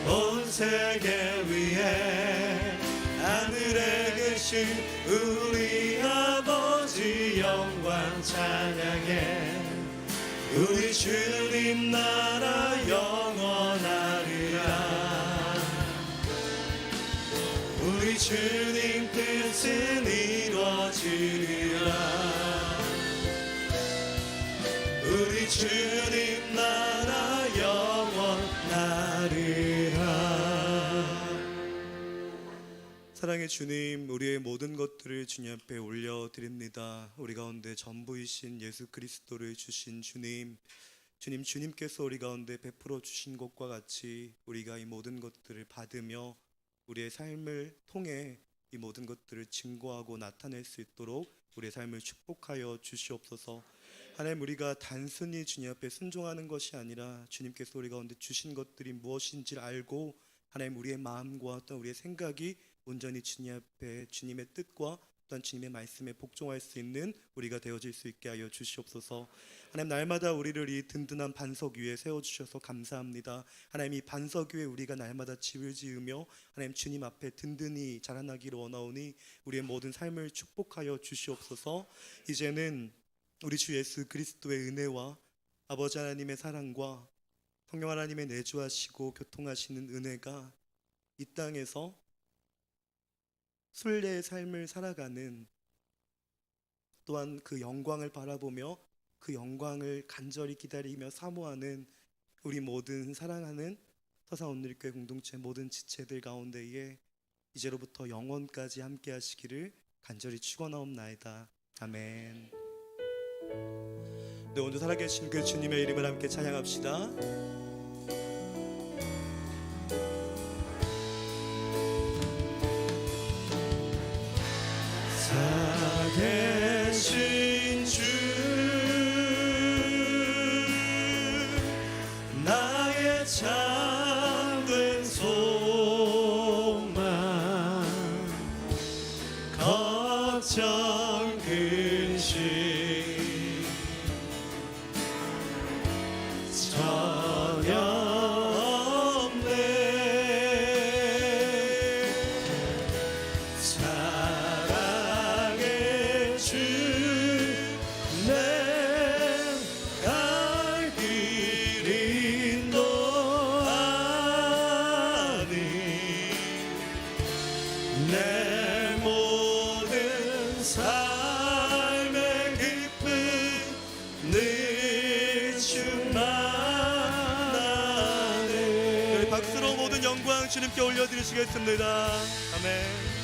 온 세계 위에 하늘에 계신 우리 아버지 영광 찬양해 우리 주님 나라 영원하리라 우리 주님 뜻은 이루어지리라 우리 주님 나라 영원하리라. 사랑의 주님, 우리의 모든 것들을 주님 앞에 올려드립니다. 우리 가운데 전부이신 예수 그리스도를 주신 주님, 주님께서 우리 가운데 베풀어 주신 것과 같이 우리가 이 모든 것들을 받으며 우리의 삶을 통해 이 모든 것들을 증거하고 나타낼 수 있도록 우리의 삶을 축복하여 주시옵소서. 하나님, 우리가 단순히 주님 앞에 순종하는 것이 아니라 주님께서 우리 가운데 주신 것들이 무엇인지를 알고 하나님 우리의 마음과 또한 우리의 생각이 온전히 주님 앞에 주님의 뜻과 또한 주님의 말씀에 복종할 수 있는 우리가 되어질 수 있게 하여 주시옵소서. 하나님, 날마다 우리를 이 든든한 반석 위에 세워주셔서 감사합니다. 하나님, 이 반석 위에 우리가 날마다 집을 지으며 하나님 주님 앞에 든든히 자라나기를 원하오니 우리의 모든 삶을 축복하여 주시옵소서. 이제는 우리 주 예수 그리스도의 은혜와 아버지 하나님의 사랑과 성령 하나님의 내주하시고 교통하시는 은혜가 이 땅에서 순례의 삶을 살아가는 또한 그 영광을 바라보며 그 영광을 간절히 기다리며 사모하는 우리 모든 사랑하는 서사온누리교회 공동체 모든 지체들 가운데에 이제로부터 영원까지 함께 하시기를 간절히 축원하옵나이다. 아멘. 네, 오늘 살아계신 그 주님의 이름을 함께 찬양합시다. 살아계신 주 나의 참된 소망 걱정 근심 전혀 없네 사랑의 주 내 갈 길 인도하니 내 모든 삶의 기쁨 늘 충만하네. 박수로 모든 영광 주님께 올려드리시겠습니다. 아멘.